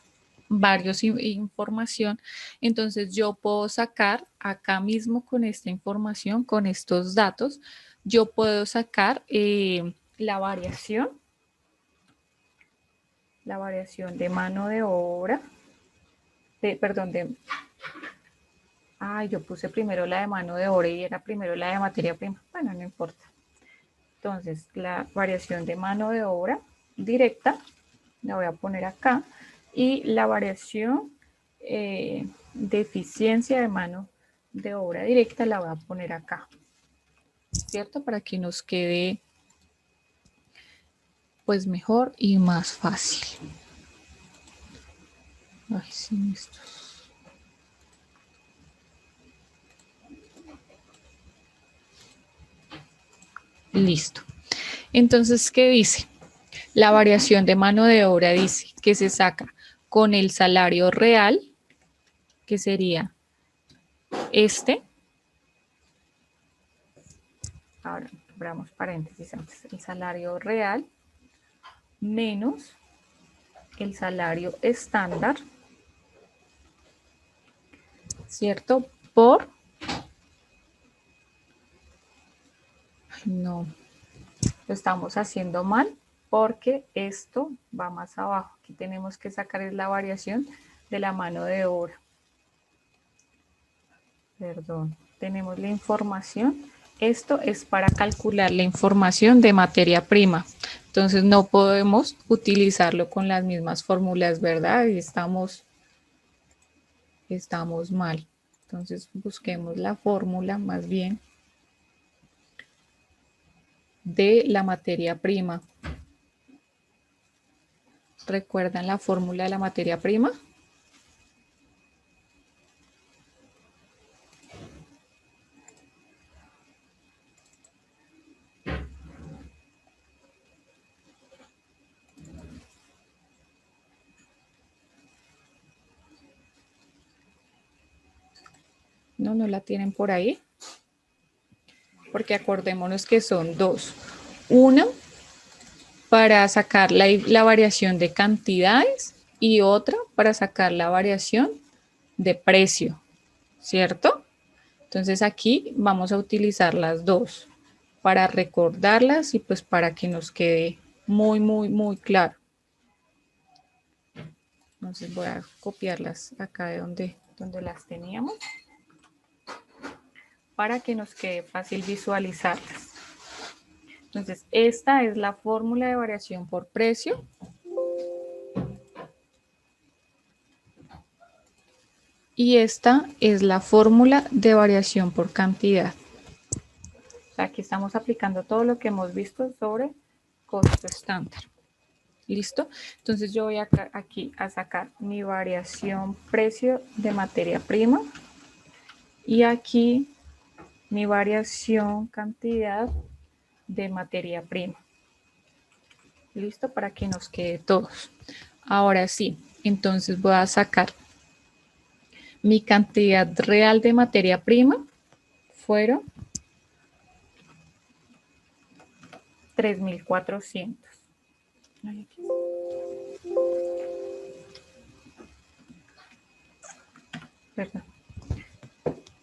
información, entonces yo puedo sacar acá mismo con esta información, con estos datos, yo puedo sacar la variación de mano de obra, yo puse primero la de mano de obra y era primero la de materia prima, bueno, no importa. Entonces, la variación de mano de obra directa, la voy a poner acá, y la variación de eficiencia de mano de obra directa la voy a poner acá, ¿cierto? Para que nos quede pues mejor y más fácil. Ay, sí, estos. Listo. Entonces, ¿qué dice? La variación de mano de obra dice que se saca con el salario real, que sería este. Ahora, abramos paréntesis antes. El salario real menos el salario estándar, ¿cierto? Por... No, lo estamos haciendo mal porque esto va más abajo. Aquí tenemos que sacar la variación de la mano de obra. Perdón, tenemos la información. Esto es para calcular la información de materia prima. Entonces no podemos utilizarlo con las mismas fórmulas, ¿verdad? Y estamos mal. Entonces busquemos la fórmula más bien de la materia prima. ¿Recuerdan la fórmula de la materia prima? No, no la tienen por ahí. Porque acordémonos que son dos. Una para sacar la variación de cantidades y otra para sacar la variación de precio, ¿cierto? Entonces aquí vamos a utilizar las dos para recordarlas y pues para que nos quede muy claro. Entonces voy a copiarlas acá de donde las teníamos para que nos quede fácil visualizarlas. Entonces esta es la fórmula de variación por precio. Y esta es la fórmula de variación por cantidad. O sea, aquí estamos aplicando todo lo que hemos visto sobre costo estándar. ¿Listo? Entonces yo voy aquí a sacar mi variación precio de materia prima y aquí mi variación cantidad de materia prima. ¿Listo? Para que nos quede todos. Ahora sí, entonces voy a sacar mi cantidad real de materia prima. Fueron 3.400. Perdón.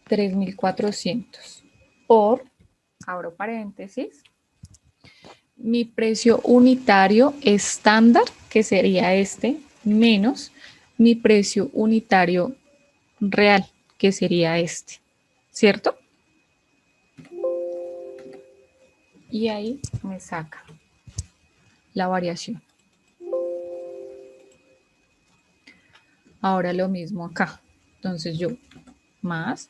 3.400 por, abro paréntesis, mi precio unitario estándar, que sería este, menos mi precio unitario real, que sería este, ¿cierto? Y ahí me saca la variación. Ahora lo mismo acá. Entonces yo más,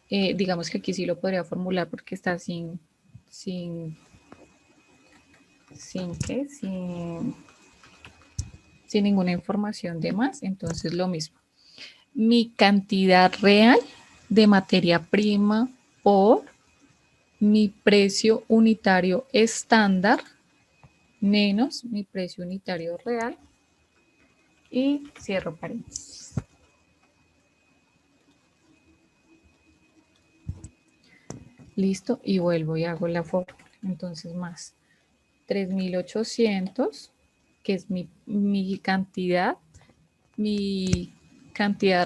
digamos que aquí sí lo podría formular porque está sin ninguna información de más. Entonces lo mismo. Mi cantidad real de materia prima por mi precio unitario estándar menos mi precio unitario real y cierro paréntesis. Listo, y vuelvo y hago la fórmula. Entonces más 3.800, que es mi cantidad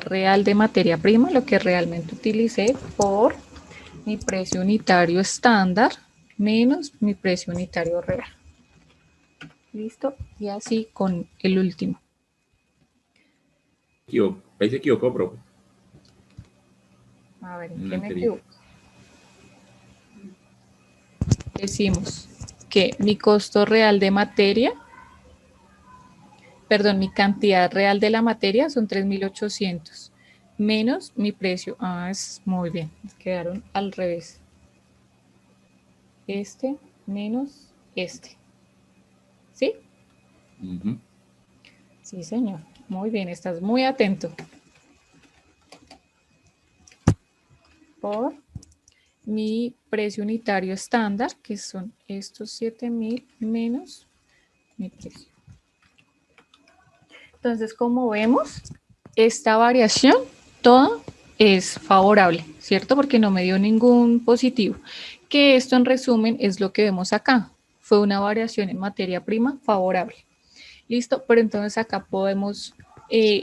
real de materia prima, lo que realmente utilicé, por mi precio unitario estándar menos mi precio unitario real. Listo, y así con el último. Ahí se equivocó, profe. A ver, ¿en qué me equivoco? Decimos que mi costo real de materia, perdón, mi cantidad real de la materia son 3.800 menos mi precio. Ah, es muy bien, quedaron al revés. Este menos este. ¿Sí? Sí, señor. Muy bien, estás muy atento. Por mi precio unitario estándar, que son estos 7.000 menos mi precio. Entonces, como vemos, esta variación toda es favorable, ¿cierto? Porque no me dio ningún positivo. Que esto en resumen es lo que vemos acá. Fue una variación en materia prima favorable. Listo, pero entonces acá podemos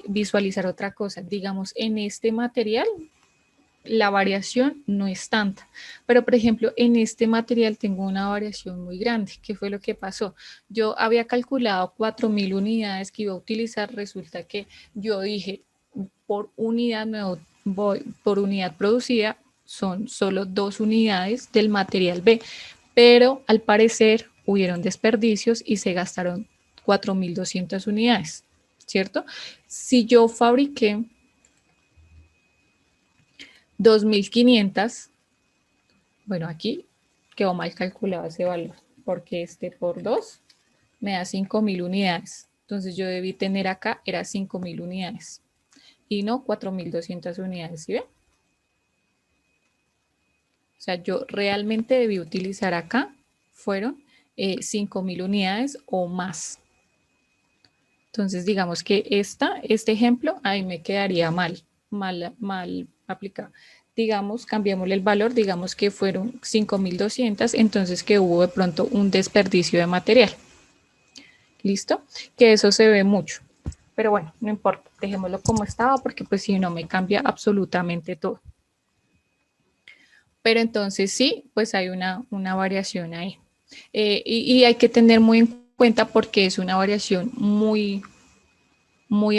visualizar otra cosa. Digamos, en este material la variación no es tanta, pero por ejemplo en este material tengo una variación muy grande. ¿Qué fue lo que pasó? Yo había calculado 4.000 unidades que iba a utilizar, resulta que yo dije por unidad, por unidad producida son solo 2 unidades del material B, pero al parecer hubieron desperdicios y se gastaron 4.200 unidades, ¿cierto? Si yo fabriqué 2.500, bueno, aquí quedó mal calculado ese valor, porque este por 2 me da 5.000 unidades. Entonces yo debí tener acá, era 5.000 unidades y no 4.200 unidades, ¿sí ven? O sea, yo realmente debí utilizar acá, fueron 5.000 unidades o más. Entonces digamos que este ejemplo ahí me quedaría mal. mal aplicado. Digamos, cambiémosle el valor, digamos que fueron 5.200, entonces que hubo de pronto un desperdicio de material. ¿Listo? Que eso se ve mucho. Pero bueno, no importa, dejémoslo como estaba porque pues si no me cambia absolutamente todo. Pero entonces sí, pues hay una variación ahí. Y hay que tener muy en cuenta porque es una variación muy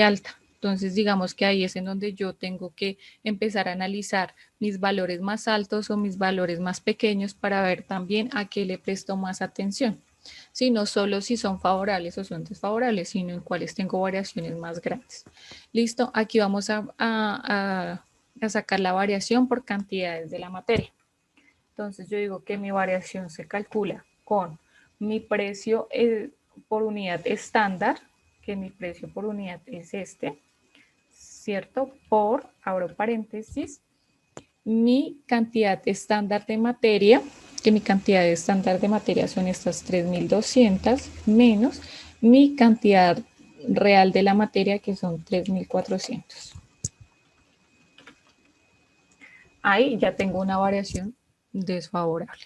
alta. Entonces, digamos que ahí es en donde yo tengo que empezar a analizar mis valores más altos o mis valores más pequeños para ver también a qué le presto más atención. Si no solo si son favorables o son desfavorables, sino en cuáles tengo variaciones más grandes. Listo, aquí vamos a sacar la variación por cantidades de la materia. Entonces, yo digo que mi variación se calcula con mi precio por unidad estándar, que mi precio por unidad es este, ¿cierto? Por, abro paréntesis, mi cantidad estándar de materia, que mi cantidad estándar de materia son estas 3.200 menos mi cantidad real de la materia, que son 3.400. Ahí ya tengo una variación desfavorable.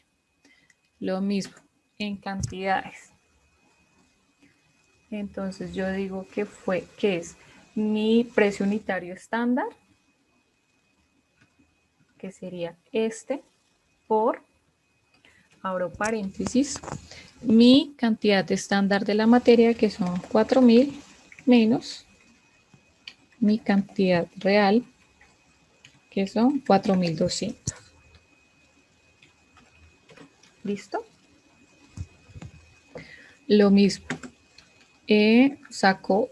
Lo mismo en cantidades. Entonces yo digo que es mi precio unitario estándar, que sería este, por, abro paréntesis, mi cantidad estándar de la materia, que son 4.000, menos mi cantidad real, que son 4.200. ¿Listo? Lo mismo. Saco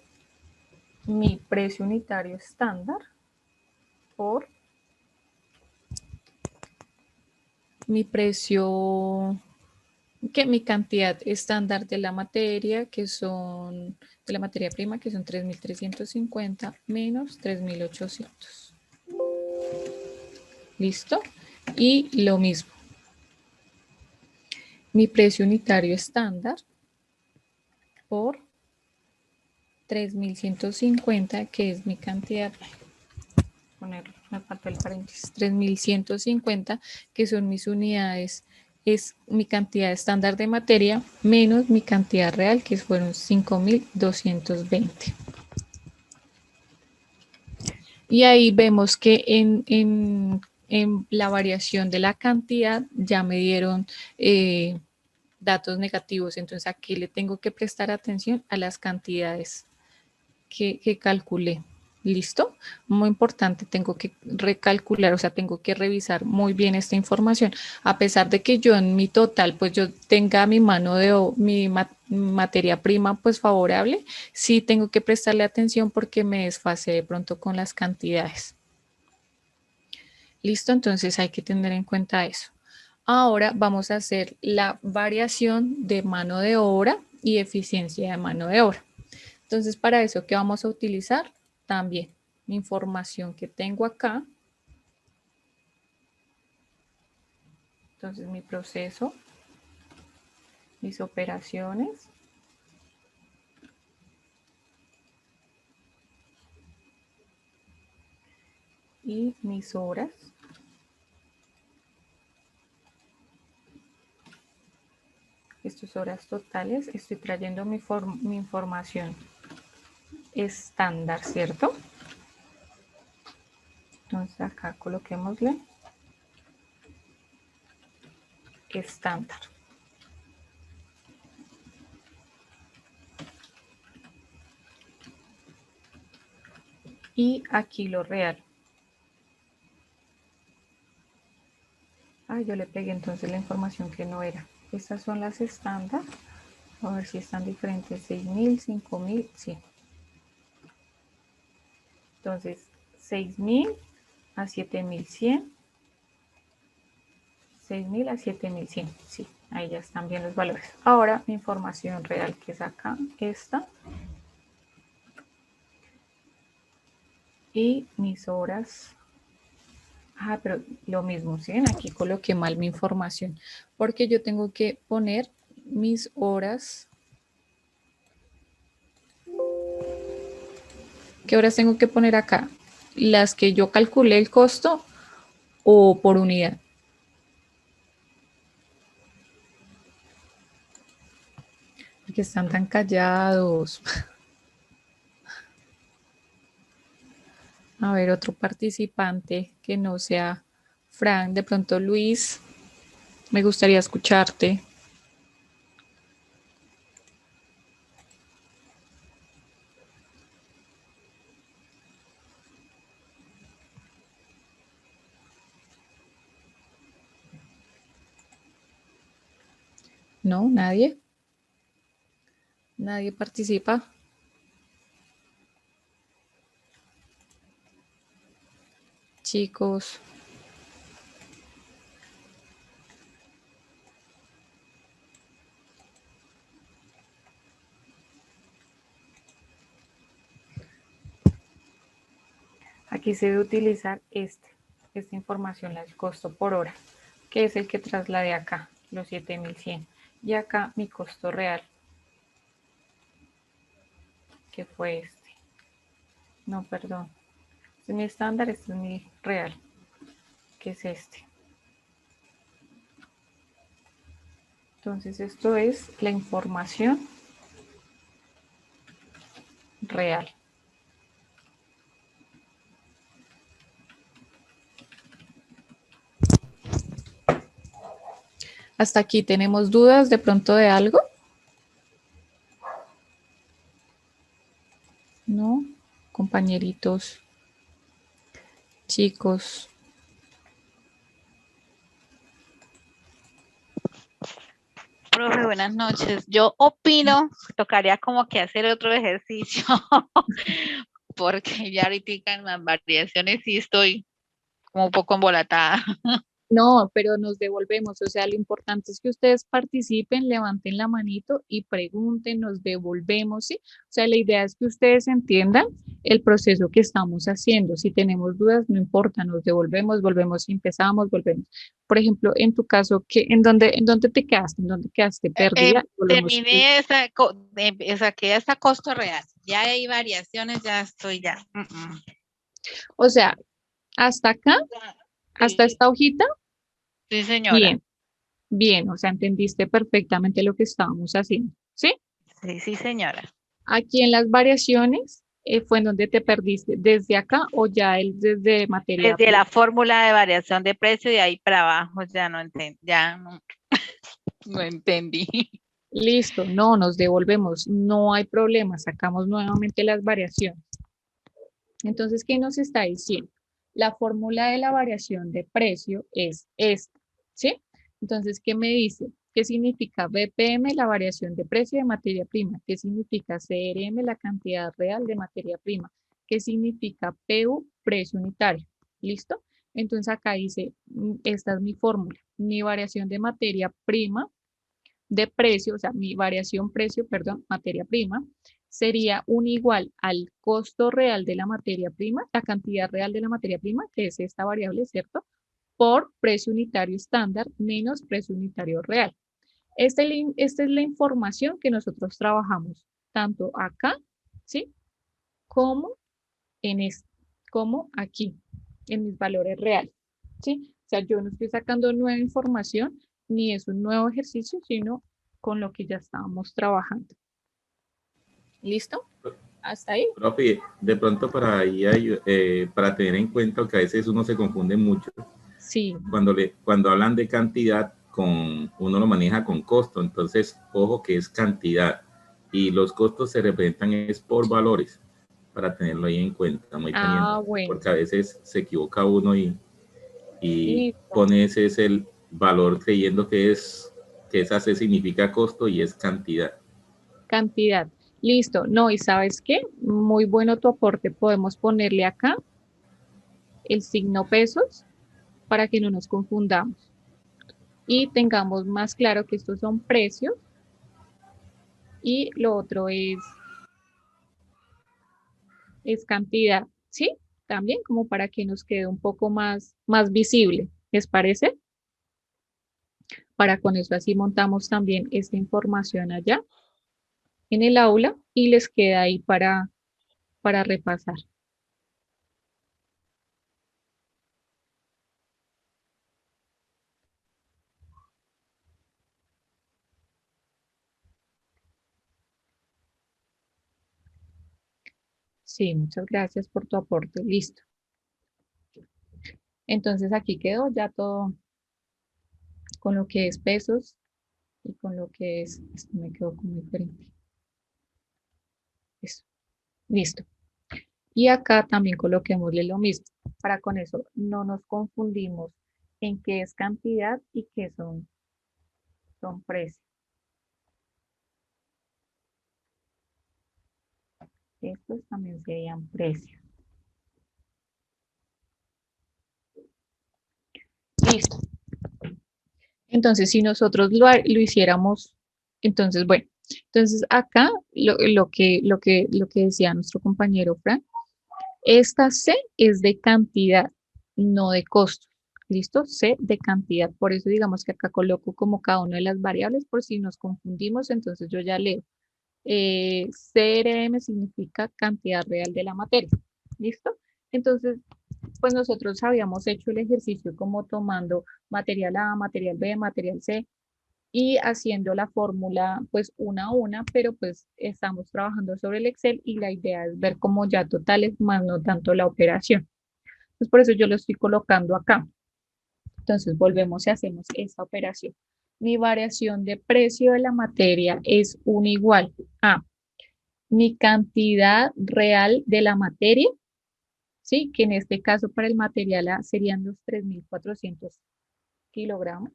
mi precio unitario estándar por mi precio, que mi cantidad estándar de la materia, que son de la materia prima, que son 3.350 menos 3.800. ¿Listo? Y lo mismo. Mi precio unitario estándar por 3.150, que es mi cantidad, me falta el paréntesis, 3.150, que son mis unidades, es mi cantidad estándar de materia menos mi cantidad real, que fueron 5.220. Y ahí vemos que en la variación de la cantidad ya me dieron datos negativos. Entonces aquí le tengo que prestar atención a las cantidades que calculé. ¿Listo? Muy importante, tengo que recalcular, o sea, tengo que revisar muy bien esta información. A pesar de que yo en mi total, pues yo tenga mi mano de mi materia prima, pues favorable, sí tengo que prestarle atención porque me desfase de pronto con las cantidades. ¿Listo? Entonces hay que tener en cuenta eso. Ahora vamos a hacer la variación de mano de obra y eficiencia de mano de obra. Entonces, para eso, ¿qué vamos a utilizar? También mi información que tengo acá. Entonces, mi proceso, mis operaciones. Y mis horas. Estas horas totales. Estoy trayendo mi información estándar, ¿cierto? Entonces, acá coloquémosle estándar. Y aquí lo real. Yo le pegué entonces la información que no era. Estas son las estándar. A ver si están diferentes. 6.000, 5.000, sí. Entonces, 6.000 a 7.100. 6.000 a 7.100. Sí, ahí ya están bien los valores. Ahora mi información real, que es acá, esta. Y mis horas. Pero lo mismo, ¿sí? Aquí coloqué mal mi información. Porque yo tengo que poner mis horas. ¿Qué horas tengo que poner acá? las que yo calculé el costo o por unidad. Porque están tan callados. A ver, otro participante que no sea Frank, de pronto Luis, me gustaría escucharte. No, nadie. Nadie participa. Chicos. Aquí se debe utilizar esta información, el costo por hora, que es el que trasladé acá, los 7100. Y acá mi costo real, que fue este. No, perdón. Este es mi estándar, este es mi real, que es este. Entonces esto es la información real. Hasta aquí tenemos dudas de pronto de algo. ¿No? Compañeritos, chicos. Profe, buenas noches. Yo opino que tocaría como que hacer otro ejercicio, porque ya ahorita en las variaciones sí estoy como un poco embolatada. No, pero nos devolvemos. O sea, lo importante es que ustedes participen, levanten la manito y pregunten, nos devolvemos, ¿sí? O sea, la idea es que ustedes entiendan el proceso que estamos haciendo. Si tenemos dudas, no importa, nos devolvemos, volvemos, empezamos, volvemos. Por ejemplo, en tu caso, ¿en dónde te quedaste? ¿En dónde quedaste perdida? Volvemos. Terminé saqué hasta costo real. Ya hay variaciones, ya estoy ya. O sea, hasta acá, hasta Sí, esta hojita, sí, señora. bien, bien, o sea, entendiste perfectamente lo que estábamos haciendo, ¿sí? Sí, sí, señora. Aquí en las variaciones fue en donde te perdiste, desde acá o ya desde materia Desde prima. la fórmula de variación de precio de ahí para abajo ya no entendí, ya no, no entendí. Listo, no, nos devolvemos, no hay problema, sacamos nuevamente las variaciones. Entonces, ¿qué nos está diciendo? La fórmula de la variación de precio es esta, ¿sí? Entonces, ¿qué me dice? ¿Qué significa BPM, la variación de precio de materia prima? ¿Qué significa CRM, la cantidad real de materia prima? ¿Qué significa PU, precio unitario? ¿Listo? Entonces acá dice, esta es mi fórmula, mi variación de materia prima de precio, o sea, mi variación precio, perdón, materia prima, sería un igual al costo real de la materia prima, la cantidad real de la materia prima, que es esta variable, ¿cierto? Por precio unitario estándar menos precio unitario real. Esta es la información que nosotros trabajamos tanto acá, ¿sí? Como en este, como aquí, en mis valores reales, ¿sí? O sea, yo no estoy sacando nueva información, ni es un nuevo ejercicio, sino con lo que ya estábamos trabajando. ¿Listo? ¿Hasta ahí? Profe, de pronto para tener en cuenta que a veces uno se confunde mucho, Sí. cuando hablan de cantidad, uno lo maneja con costo, entonces ojo que es cantidad y los costos se representan es por valores, para tenerlo ahí en cuenta, muy pendiente, Bueno. porque a veces se equivoca uno y Listo. pone ese es el valor creyendo que esa C significa costo y es cantidad. Cantidad. Listo. No, ¿y sabes qué? Muy bueno tu aporte. Podemos ponerle acá el signo pesos para que no nos confundamos y tengamos más claro que estos son precios y lo otro es cantidad, ¿sí? También como para que nos quede un poco más visible, ¿les parece? Para con eso así montamos también esta información allá en el aula y les queda ahí para repasar. Sí, muchas gracias por tu aporte. Listo. Entonces aquí quedó ya todo con lo que es pesos y con lo que es, esto me quedó como diferente. Eso, listo. Y acá también coloquémosle lo mismo. Para con eso no nos confundimos en qué es cantidad y qué son precios. Estos también serían precios. Listo. Entonces, si nosotros lo hiciéramos, entonces, bueno, entonces acá lo que decía nuestro compañero Frank, esta C es de cantidad, no de costo. ¿Listo? C de cantidad. Por eso digamos que acá coloco como cada una de las variables por si nos confundimos, entonces yo ya leo. CRM significa cantidad real de la materia. ¿Listo? Entonces, pues nosotros habíamos hecho el ejercicio como tomando material A, material B, material C y haciendo la fórmula pues una a una, pero pues estamos trabajando sobre el Excel y la idea es ver como ya totales más no tanto la operación. Pues por eso yo lo estoy colocando acá. Entonces volvemos y hacemos esta operación. Mi variación de precio de la materia es un igual a mi cantidad real de la materia, ¿sí? Que en este caso para el material A serían los 3.400 kilogramos,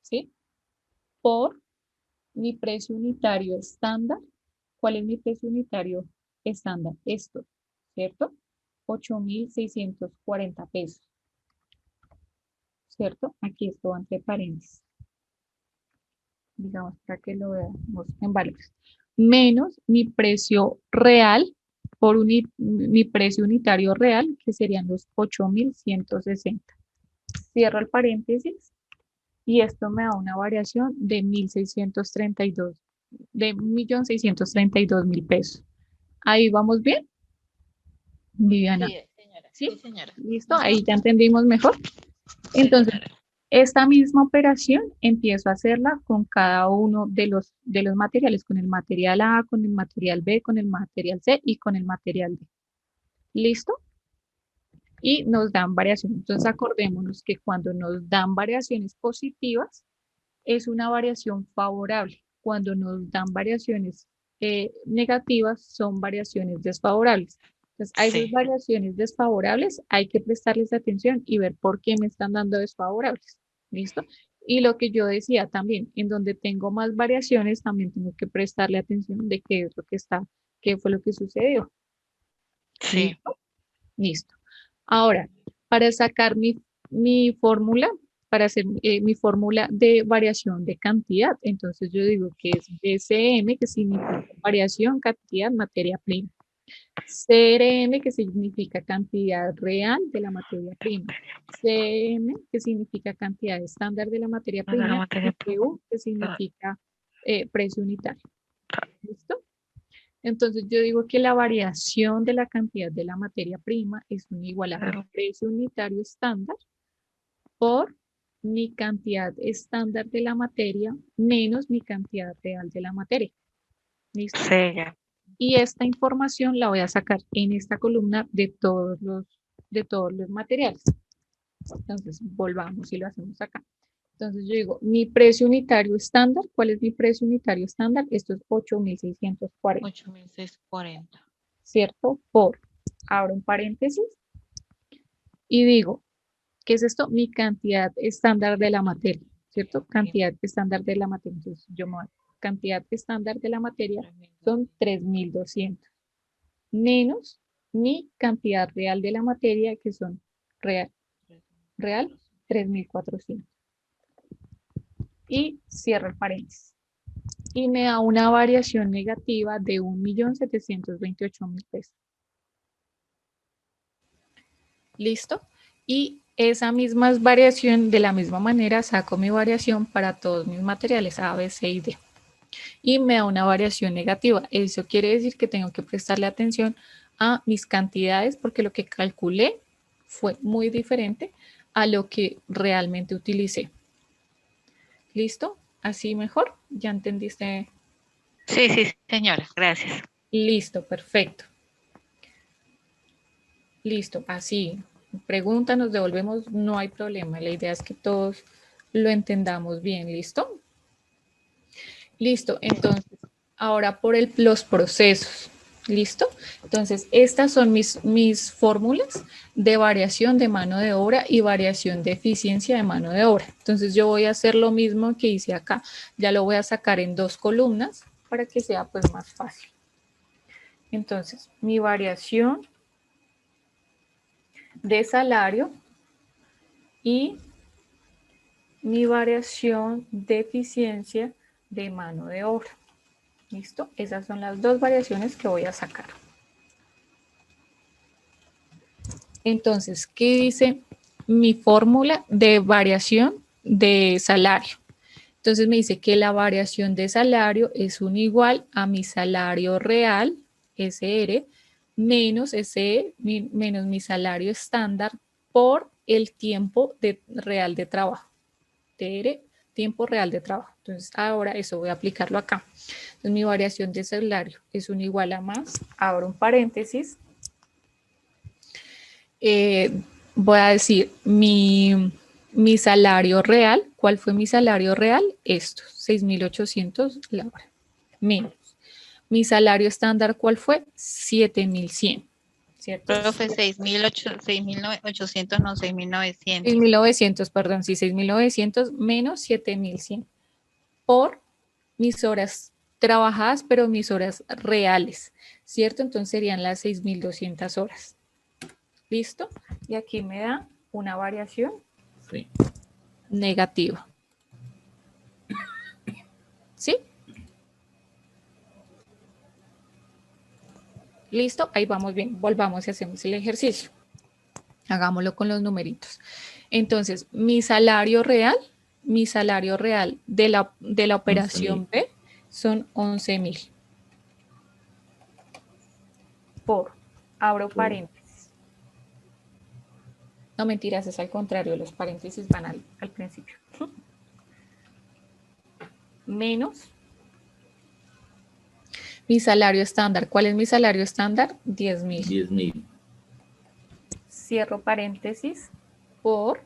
¿sí? Por mi precio unitario estándar. ¿Cuál es mi precio unitario estándar? Esto, ¿cierto? 8.640 pesos, ¿cierto? Aquí esto va entre paréntesis. Digamos, para que lo veamos en valores. Menos mi precio real por mi precio unitario real, que serían los 8.160. Cierro el paréntesis y esto me da una variación de 1.632, de 1.632.000 pesos. ¿Ahí vamos bien, Viviana? Sí, señora. ¿Sí? Sí, señora. ¿Listo? Ahí ya entendimos mejor. Sí, Entonces, señora. esta misma operación empiezo a hacerla con cada uno de los materiales, con el material A, con el material B, con el material C y con el material D. ¿Listo? Y nos dan variaciones. Entonces, acordémonos que cuando nos dan variaciones positivas, es una variación favorable. Cuando nos dan variaciones negativas, son variaciones desfavorables. Entonces, a esas Sí. variaciones desfavorables hay que prestarles atención y ver por qué me están dando desfavorables. ¿Listo? Y lo que yo decía también, en donde tengo más variaciones, también tengo que prestarle atención de qué es lo que está, qué fue lo que sucedió. Sí. ¿Listo? Listo. Ahora, para sacar mi fórmula, para hacer mi fórmula de variación de cantidad, entonces yo digo que es BCM, que significa variación, cantidad, materia prima. CRM, que significa cantidad real de la materia prima. CM, que significa cantidad estándar de la materia De la prima. Y materia prima. PU, que significa precio unitario. ¿Listo? Entonces yo digo que la variación de la cantidad de la materia prima es un igual a mi precio unitario estándar por mi cantidad estándar de la materia menos mi cantidad real de la materia. ¿Listo? Sí, ya. Y esta información la voy a sacar en esta columna de todos los materiales. Entonces volvamos y lo hacemos acá. Entonces yo digo, mi precio unitario estándar, ¿cuál es mi precio unitario estándar? Esto es 8.640. 8.640. ¿Cierto? Por, abro un paréntesis y digo, ¿qué es esto? Mi cantidad estándar de la materia, ¿cierto? Cantidad estándar de la materia. Entonces, yo me voy, cantidad estándar de la materia son 3.200 menos mi cantidad real de la materia, que son real 3.400. Y cierro el paréntesis. Y me da una variación negativa de 1.728.000 pesos. ¿Listo? Y esa misma variación, de la misma manera, saco mi variación para todos mis materiales A, B, C y D. Y me da una variación negativa. Eso quiere decir que tengo que prestarle atención a mis cantidades porque lo que calculé fue muy diferente a lo que realmente utilicé. ¿Listo? ¿Así mejor? ¿Ya entendiste? Sí, sí, señora. Gracias. Listo, perfecto. Listo, así. Pregunta, nos devolvemos, no hay problema. La idea es que todos lo entendamos bien, ¿listo? Listo, entonces, ahora por los procesos, ¿listo? Entonces, estas son mis fórmulas de variación de mano de obra y variación de eficiencia de mano de obra. Entonces, yo voy a hacer lo mismo que hice acá. Ya lo voy a sacar en 2 columnas para que sea pues más fácil. Entonces, mi variación de salario y mi variación de eficiencia de mano de obra. ¿Listo? Esas son las 2 variaciones que voy a sacar. Entonces, ¿qué dice mi fórmula de variación de salario? Entonces me dice que la variación de salario es un igual a mi salario real, SR, menos SE, menos mi salario estándar por el tiempo real de trabajo. TR, tiempo real de trabajo. Entonces, ahora eso voy a aplicarlo acá. Entonces, mi variación de salario es un igual a más, abro un paréntesis. Voy a decir mi salario real. ¿Cuál fue mi salario real? Esto, 6.800 la hora. Menos. Mi salario estándar, ¿cuál fue? 7.100. ¿Cierto? Profe, 6.800, no, 6.900. 6.900, perdón, sí, 6.900 menos 7.100 por mis horas trabajadas, pero mis horas reales, ¿cierto? Entonces serían las 6.200 horas. ¿Listo? Y aquí me da una variación negativa. ¿Sí? ¿Listo? Ahí vamos bien. Volvamos y hacemos el ejercicio. Hagámoslo con los numeritos. Entonces, mi salario real de la operación B son 11.000. Por, abro paréntesis. No, mentiras, es al contrario, los paréntesis van al principio. Menos mi salario estándar. ¿Cuál es mi salario estándar? 10.000. 10.000. Cierro paréntesis por,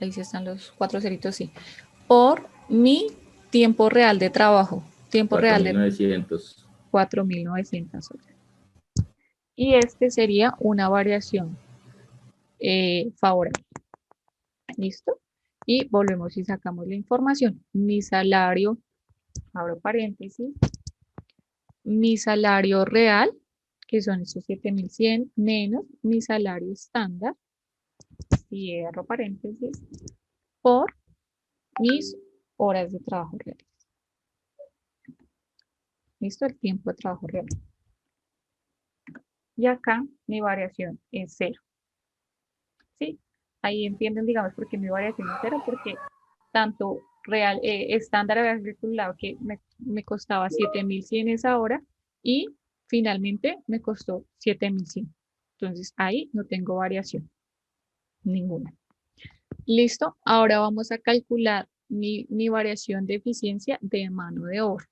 ahí sí están los 4 ceritos, sí, por mi tiempo real de trabajo. Tiempo real de 4.900 horas. Y este sería una variación favorable. ¿Listo? Y volvemos y sacamos la información. Mi salario, abro paréntesis, mi salario real, que son esos 7.100, menos mi salario estándar, cierro paréntesis, por mis horas de trabajo reales. ¿Listo? El tiempo de trabajo real. Y acá mi variación es 0. ¿Sí? Ahí entienden, digamos, por qué mi variación es 0, porque tanto real, estándar había calculado que me costaba 7.100 esa hora y finalmente me costó 7.100. Entonces ahí no tengo variación ninguna. Listo, ahora vamos a calcular mi variación de eficiencia de mano de obra.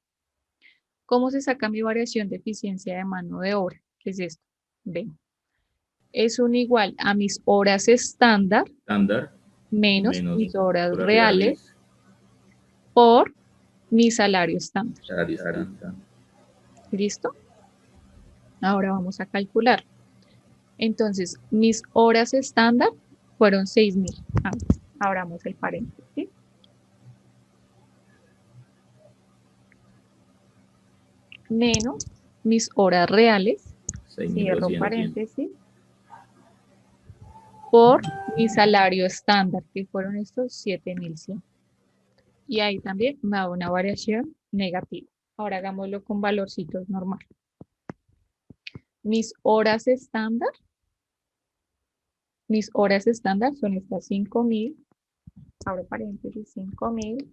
¿Cómo se saca mi variación de eficiencia de mano de obra? ¿Qué es esto? Ven. Es un igual a mis horas estándar menos mis horas reales por mi salario estándar. ¿Listo? Ahora vamos a calcular. Entonces, mis horas estándar fueron 6.000. Abramos el paréntesis. ¿Sí? Menos mis horas reales, cierro paréntesis, por mi salario estándar, que fueron estos 7.100. Y ahí también me da una variación negativa. Ahora hagámoslo con valorcitos normal. Mis horas estándar son estas 5.000, abro paréntesis, 5.000,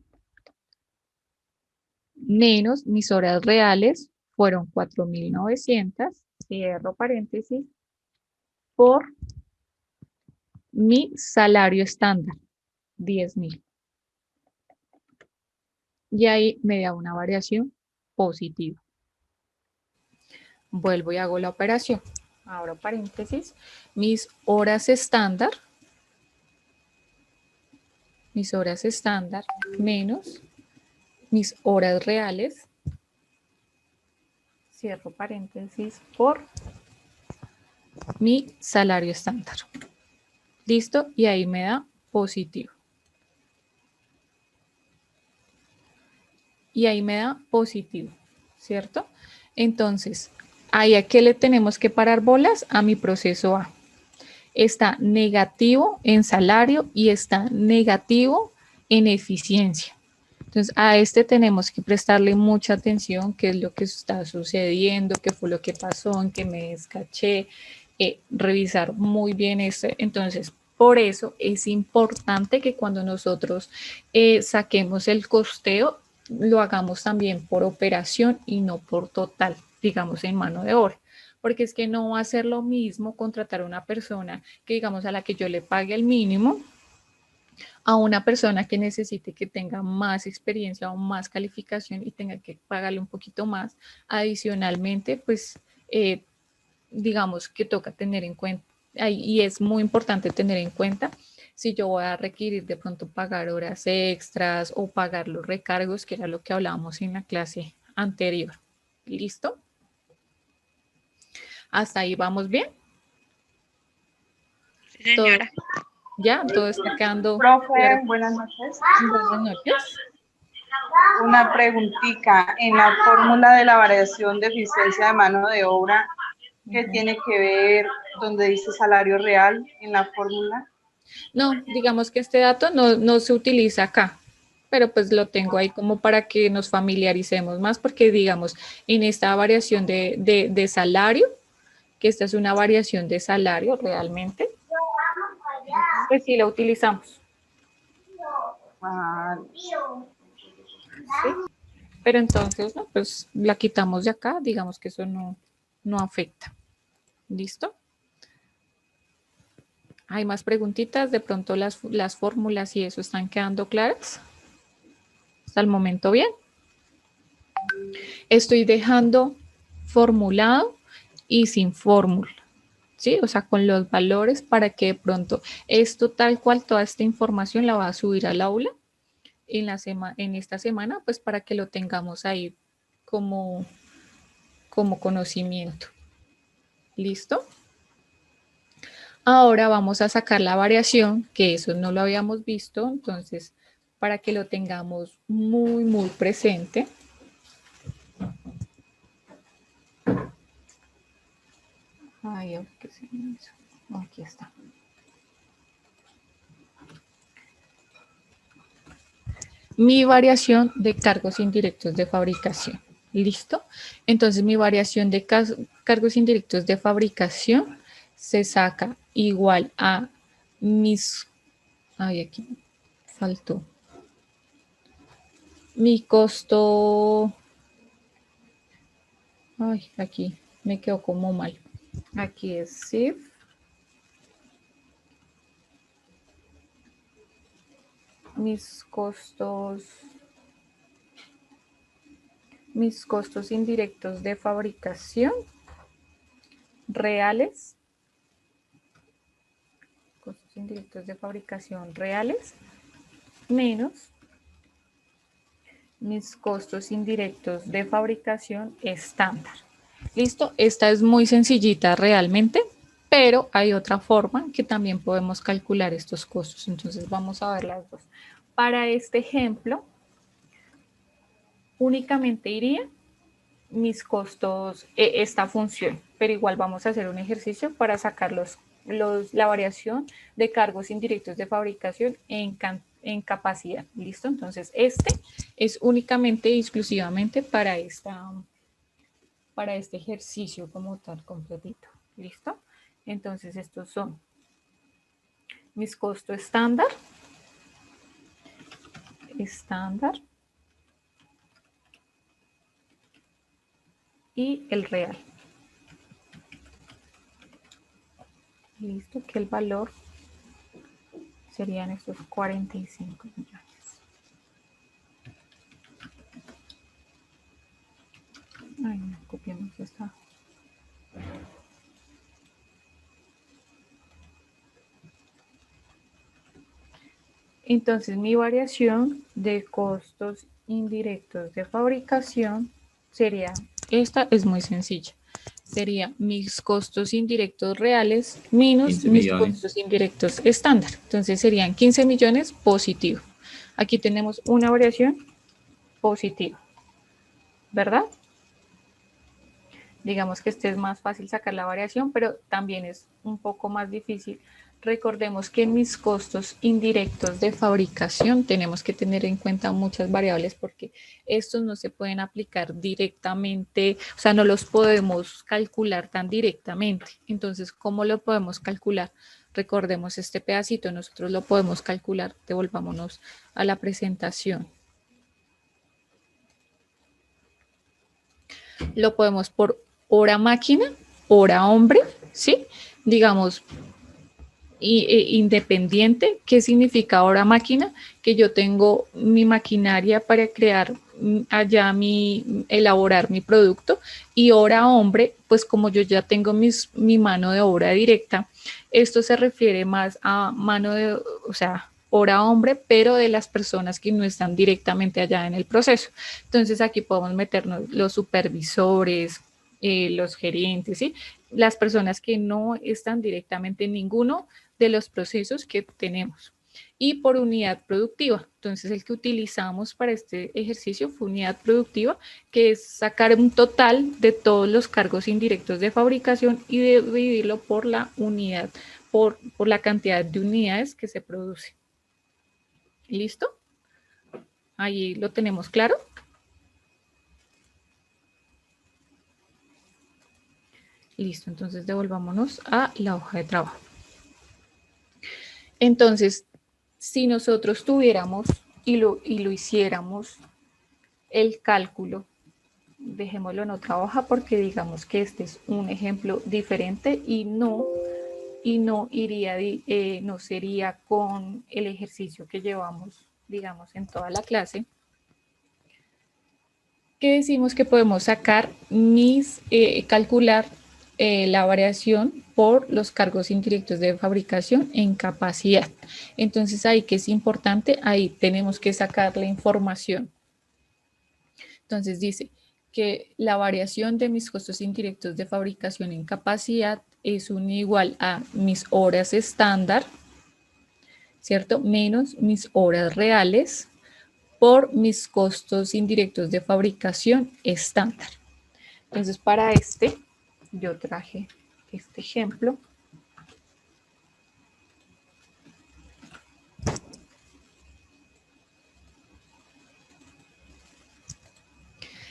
menos mis horas reales fueron 4.900, cierro paréntesis, por mi salario estándar, 10.000. Y ahí me da una variación positiva. Vuelvo y hago la operación. Ahora paréntesis, mis horas estándar menos mis horas reales, cierro paréntesis, por mi salario estándar. ¿Listo? Y ahí me da positivo. Y ahí me da positivo, ¿cierto? Entonces, ¿ahí a qué le tenemos que parar bolas? A mi proceso A. Está negativo en salario y está negativo en eficiencia. Entonces, a este tenemos que prestarle mucha atención, qué es lo que está sucediendo, qué fue lo que pasó, en qué me descaché, revisar muy bien esto. Entonces, por eso es importante que cuando nosotros saquemos el costeo, lo hagamos también por operación y no por total, digamos, en mano de obra. Porque es que no va a ser lo mismo contratar a una persona que, digamos, a la que yo le pague el mínimo, a una persona que necesite que tenga más experiencia o más calificación y tenga que pagarle un poquito más. Adicionalmente, pues, digamos que toca tener en cuenta, y es muy importante tener en cuenta si yo voy a requerir de pronto pagar horas extras o pagar los recargos, que era lo que hablábamos en la clase anterior. ¿Listo? ¿Hasta ahí vamos bien? Sí, señora. Ya, todo está quedando Profe, claro. buenas noches. Buenas noches. Una preguntita. En la fórmula de la variación de eficiencia de mano de obra, ¿qué tiene que ver donde dice salario real en la fórmula? No, digamos que este dato no se utiliza acá, pero pues lo tengo ahí como para que nos familiaricemos más, porque digamos, en esta variación de salario, que esta es una variación de salario realmente, pues sí la utilizamos. Ah, ¿Sí? Pero entonces, no, pues la quitamos de acá, digamos que eso no afecta. ¿Listo? ¿Hay más preguntitas? De pronto las fórmulas y eso están quedando claras. Hasta el momento bien. Estoy dejando formulado y sin fórmula, ¿sí? O sea, con los valores para que de pronto esto tal cual, toda esta información la va a subir al aula en esta semana, pues para que lo tengamos ahí como conocimiento. ¿Listo? Ahora vamos a sacar la variación, que eso no lo habíamos visto, entonces para que lo tengamos muy presente. Ay, ¿qué se me hizo? Aquí está. Mi variación de cargos indirectos de fabricación. ¿Listo? Entonces mi variación de cargos indirectos de fabricación se saca igual a mis... Ay, aquí faltó. Mi costo... Ay, aquí me quedó como mal. Aquí es CIF. Mis costos indirectos de fabricación reales. Costos indirectos de fabricación reales menos mis costos indirectos de fabricación estándar. ¿Listo? Esta es muy sencillita realmente, pero hay otra forma que también podemos calcular estos costos. Entonces vamos a ver las dos. Para este ejemplo, únicamente iría mis costos, esta función, pero igual vamos a hacer un ejercicio para sacar la variación de cargos indirectos de fabricación en capacidad. ¿Listo? Entonces, este es únicamente y exclusivamente para este ejercicio como tal completito. ¿Listo? Entonces, estos son mis costos estándar, y el real. Listo, que el valor serían estos 45 millones. Ay, no, copiamos esta. Entonces mi variación de costos indirectos de fabricación sería, esta es muy sencilla, sería mis costos indirectos reales menos 15 mis millones. costos indirectos estándar. Entonces serían 15 millones positivo. Aquí tenemos una variación positiva, ¿verdad? Digamos que este es más fácil sacar la variación, pero también es un poco más difícil. Recordemos que en mis costos indirectos de fabricación tenemos que tener en cuenta muchas variables porque estos no se pueden aplicar directamente, o sea, no los podemos calcular tan directamente. Entonces, ¿cómo lo podemos calcular? Recordemos este pedacito, nosotros lo podemos calcular. Devolvámonos a la presentación. Lo podemos por hora máquina, hora hombre, ¿sí? Digamos, independiente. ¿Qué significa hora máquina? Que yo tengo mi maquinaria para crear allá elaborar mi producto, y hora hombre, pues como yo ya tengo mi mano de obra directa, esto se refiere más a mano de, o sea, hora hombre, pero de las personas que no están directamente allá en el proceso. Entonces aquí podemos meternos los supervisores, los gerentes, ¿sí? Las personas que no están directamente en ninguno de los procesos que tenemos. Y por unidad productiva. Entonces el que utilizamos para este ejercicio fue unidad productiva, que es sacar un total de todos los cargos indirectos de fabricación y dividirlo por la unidad, por la cantidad de unidades que se produce. ¿Listo? Ahí lo tenemos claro. Listo, entonces devolvámonos a la hoja de trabajo. Entonces, si nosotros tuviéramos y lo hiciéramos el cálculo, dejémoslo en otra hoja porque digamos que este es un ejemplo diferente y no iría, no sería con el ejercicio que llevamos, digamos, en toda la clase. Que decimos que podemos sacar calcular la variación por los cargos indirectos de fabricación en capacidad. Entonces ahí que es importante, ahí tenemos que sacar la información. Entonces dice que la variación de mis costos indirectos de fabricación en capacidad es igual a mis horas estándar, ¿cierto? Menos mis horas reales por mis costos indirectos de fabricación estándar. Entonces, para yo traje este ejemplo.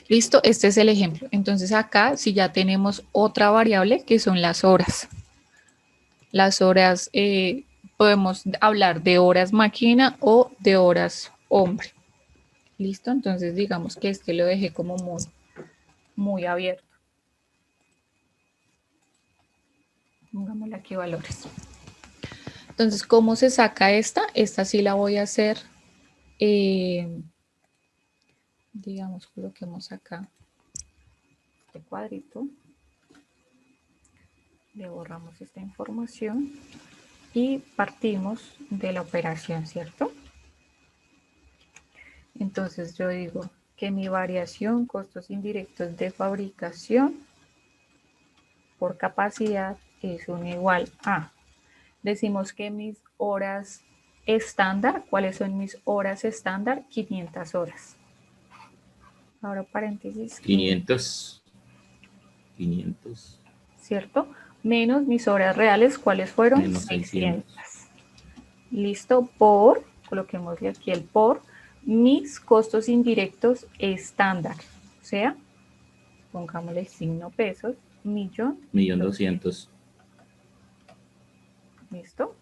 Listo, este es el ejemplo. Entonces, acá sí ya tenemos otra variable que son las horas. Las horas, podemos hablar de horas máquina o de horas hombre. Listo, entonces digamos que lo dejé como muy abierto. Pongámosle aquí valores. Entonces, ¿cómo se saca esta? Esta sí la voy a hacer, digamos, coloquemos acá este cuadrito. Le borramos esta información y partimos de la operación, ¿cierto? Entonces yo digo que mi variación, costos indirectos de fabricación por capacidad es igual a, decimos que mis horas estándar, ¿cuáles son mis horas estándar? 500 horas. Ahora paréntesis. 500. ¿Cierto? Menos mis horas reales, ¿cuáles fueron? Menos 600. Listo, por, coloquémosle aquí el por, mis costos indirectos estándar. O sea, pongámosle signo pesos, 1.200.000. ¿Listo?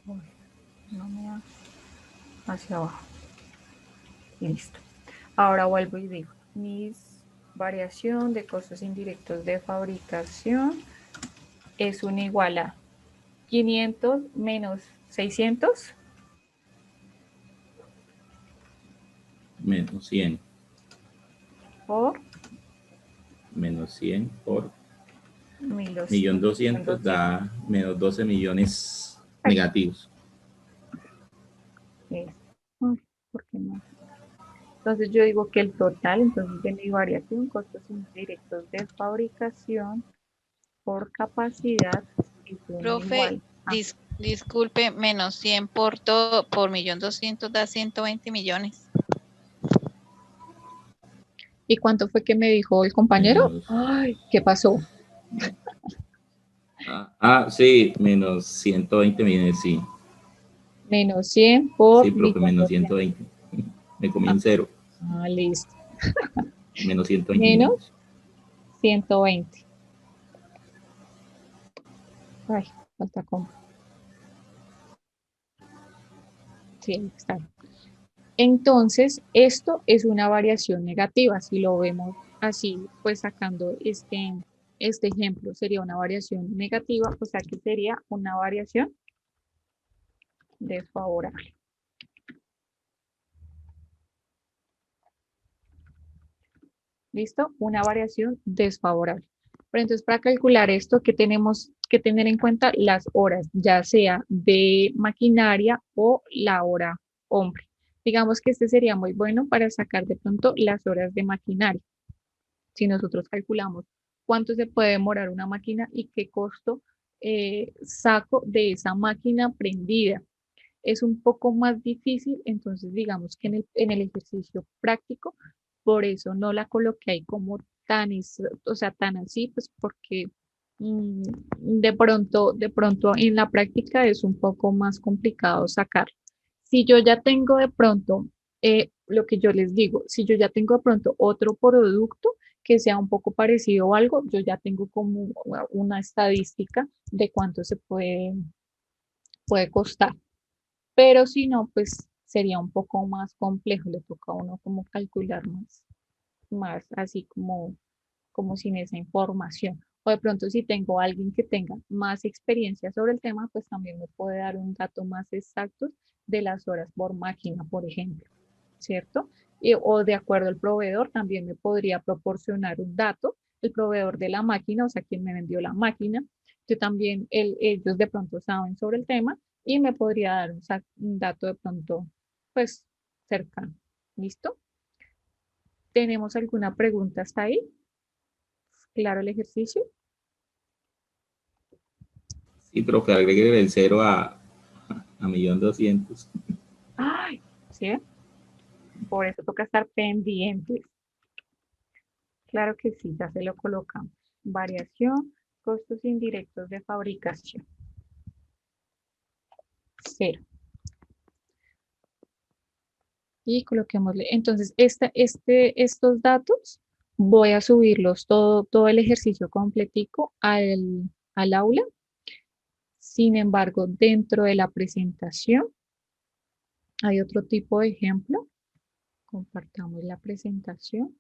Uy, no me da hacia abajo. Listo. Ahora vuelvo y digo, mis variación de costos indirectos de fabricación es igual a 500 menos 600. Menos 100. Por. Menos 100 por 1.200.000 da menos 12 millones negativos. Ay, ¿por qué no? Entonces yo digo que el total, entonces de mi variación, costos indirectos de fabricación por capacidad es uno Profe, igual. disculpe, menos 100 por todo, por 1.200.000 da 120 millones. ¿Y cuánto fue que me dijo el compañero? Menos, Ay, ¿qué pasó? sí, menos 120 millones, sí. Menos 100 por Sí, profe, menos 1.200.000. 120. Me comí un cero. Listo. Menos 120 Menos millones. 120. Ay, falta compra. Sí, está bien. Entonces, esto es una variación negativa. Si lo vemos así, pues sacando este ejemplo, sería una variación negativa, o sea que sería una variación desfavorable. ¿Listo? Una variación desfavorable. Pero entonces, para calcular esto, ¿qué tenemos que tener en cuenta? Las horas, ya sea de maquinaria o la hora hombre. Digamos que este sería muy bueno para sacar de pronto las horas de maquinaria. Si nosotros calculamos cuánto se puede demorar una máquina y qué costo saco de esa máquina prendida. Es un poco más difícil, entonces digamos que en el ejercicio práctico, por eso no la coloqué ahí como tan, o sea, tan así, pues porque de pronto en la práctica es un poco más complicado sacar. Si yo ya tengo de pronto, lo que yo les digo, si yo ya tengo de pronto otro producto que sea un poco parecido o algo, yo ya tengo como una estadística de cuánto se puede costar. Pero si no, pues sería un poco más complejo, le toca a uno como calcular más así como sin esa información. O de pronto si tengo a alguien que tenga más experiencia sobre el tema, pues también me puede dar un dato más exacto de las horas por máquina, por ejemplo, ¿cierto? O de acuerdo al proveedor, también me podría proporcionar un dato, el proveedor de la máquina, o sea, quien me vendió la máquina, yo también, ellos de pronto saben sobre el tema y me podría dar un dato de pronto, pues, cercano. ¿Listo? ¿Tenemos alguna pregunta hasta ahí? ¿Claro el ejercicio? Sí, profe, agregue el cero a 1.200.000. Ay, ¿sí? Por eso toca estar pendientes. Claro que sí, ya se lo colocamos. Variación, costos indirectos de fabricación. Cero. Y coloquémosle. Entonces, estos datos voy a subirlos todo el ejercicio completico al aula. Sin embargo, dentro de la presentación hay otro tipo de ejemplo. Compartamos la presentación.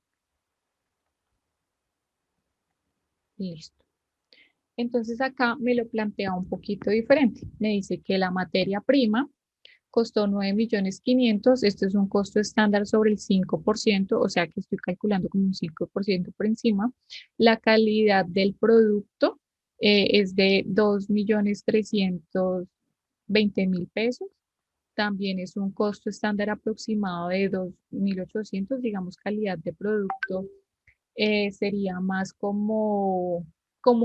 Listo. Entonces acá me lo plantea un poquito diferente. Me dice que la materia prima costó 9.500.000. Este es un costo estándar sobre el 5%, o sea que estoy calculando como un 5% por encima. La calidad del producto es de 2.320.000 pesos. También es un costo estándar aproximado de 2.800, digamos, calidad de producto. Sería más como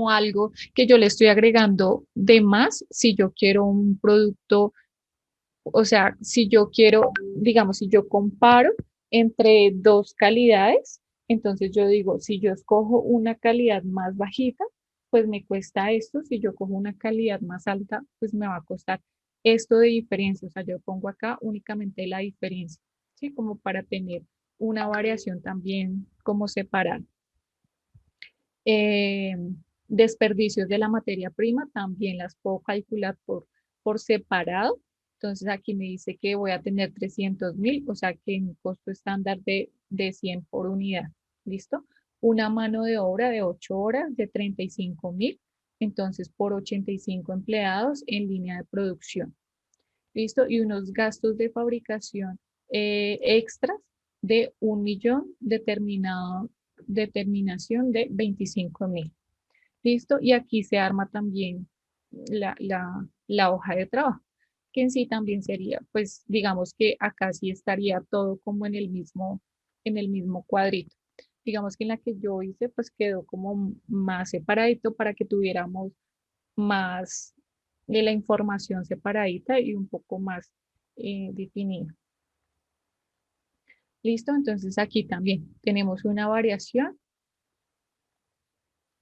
algo que yo le estoy agregando de más si yo quiero un producto, o sea, si yo quiero, digamos, si yo comparo entre dos calidades, entonces yo digo, si yo escojo una calidad más bajita, pues me cuesta esto, si yo cojo una calidad más alta, pues me va a costar esto de diferencia, o sea, yo pongo acá únicamente la diferencia, ¿sí? Como para tener una variación también como separada. Eh, Desperdicios de la materia prima también las puedo calcular por separado. Entonces aquí me dice que voy a tener 300.000, o sea que en costo estándar de 100 por unidad. ¿Listo? Una mano de obra de 8 horas de 35.000, entonces por 85 empleados en línea de producción. ¿Listo? Y unos gastos de fabricación extras de 1.000.000, determinación de 25.000. ¿Listo? Y aquí se arma también la hoja de trabajo, que en sí también sería, pues digamos que acá sí estaría todo como en el mismo cuadrito. Digamos que en la que yo hice, pues quedó como más separadito para que tuviéramos más de la información separadita y un poco más definida. ¿Listo? Entonces aquí también tenemos una variación.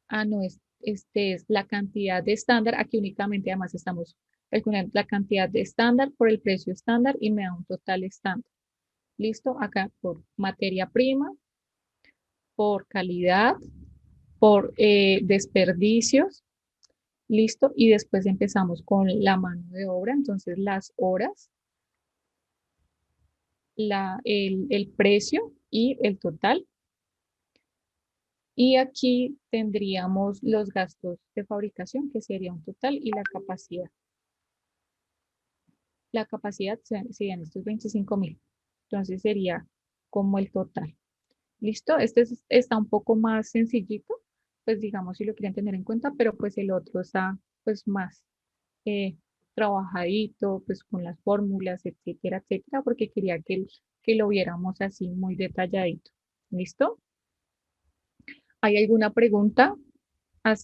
Ah, no, este es la cantidad de estándar. Aquí únicamente además estamos calculando la cantidad de estándar por el precio estándar y me da un total estándar. ¿Listo? Acá por materia prima, por calidad, por desperdicios. ¿Listo? Y después empezamos con la mano de obra. Entonces las horas, el precio y el total. Y aquí tendríamos los gastos de fabricación, que sería un total, y la capacidad. La capacidad serían estos 25.000. Entonces sería como el total. ¿Listo? Este está un poco más sencillito, pues digamos si lo quieren tener en cuenta, pero pues el otro está pues más eh, trabajadito, pues con las fórmulas, etcétera, etcétera, porque quería que lo viéramos así muy detalladito. ¿Listo? ¿Hay alguna pregunta? Hasta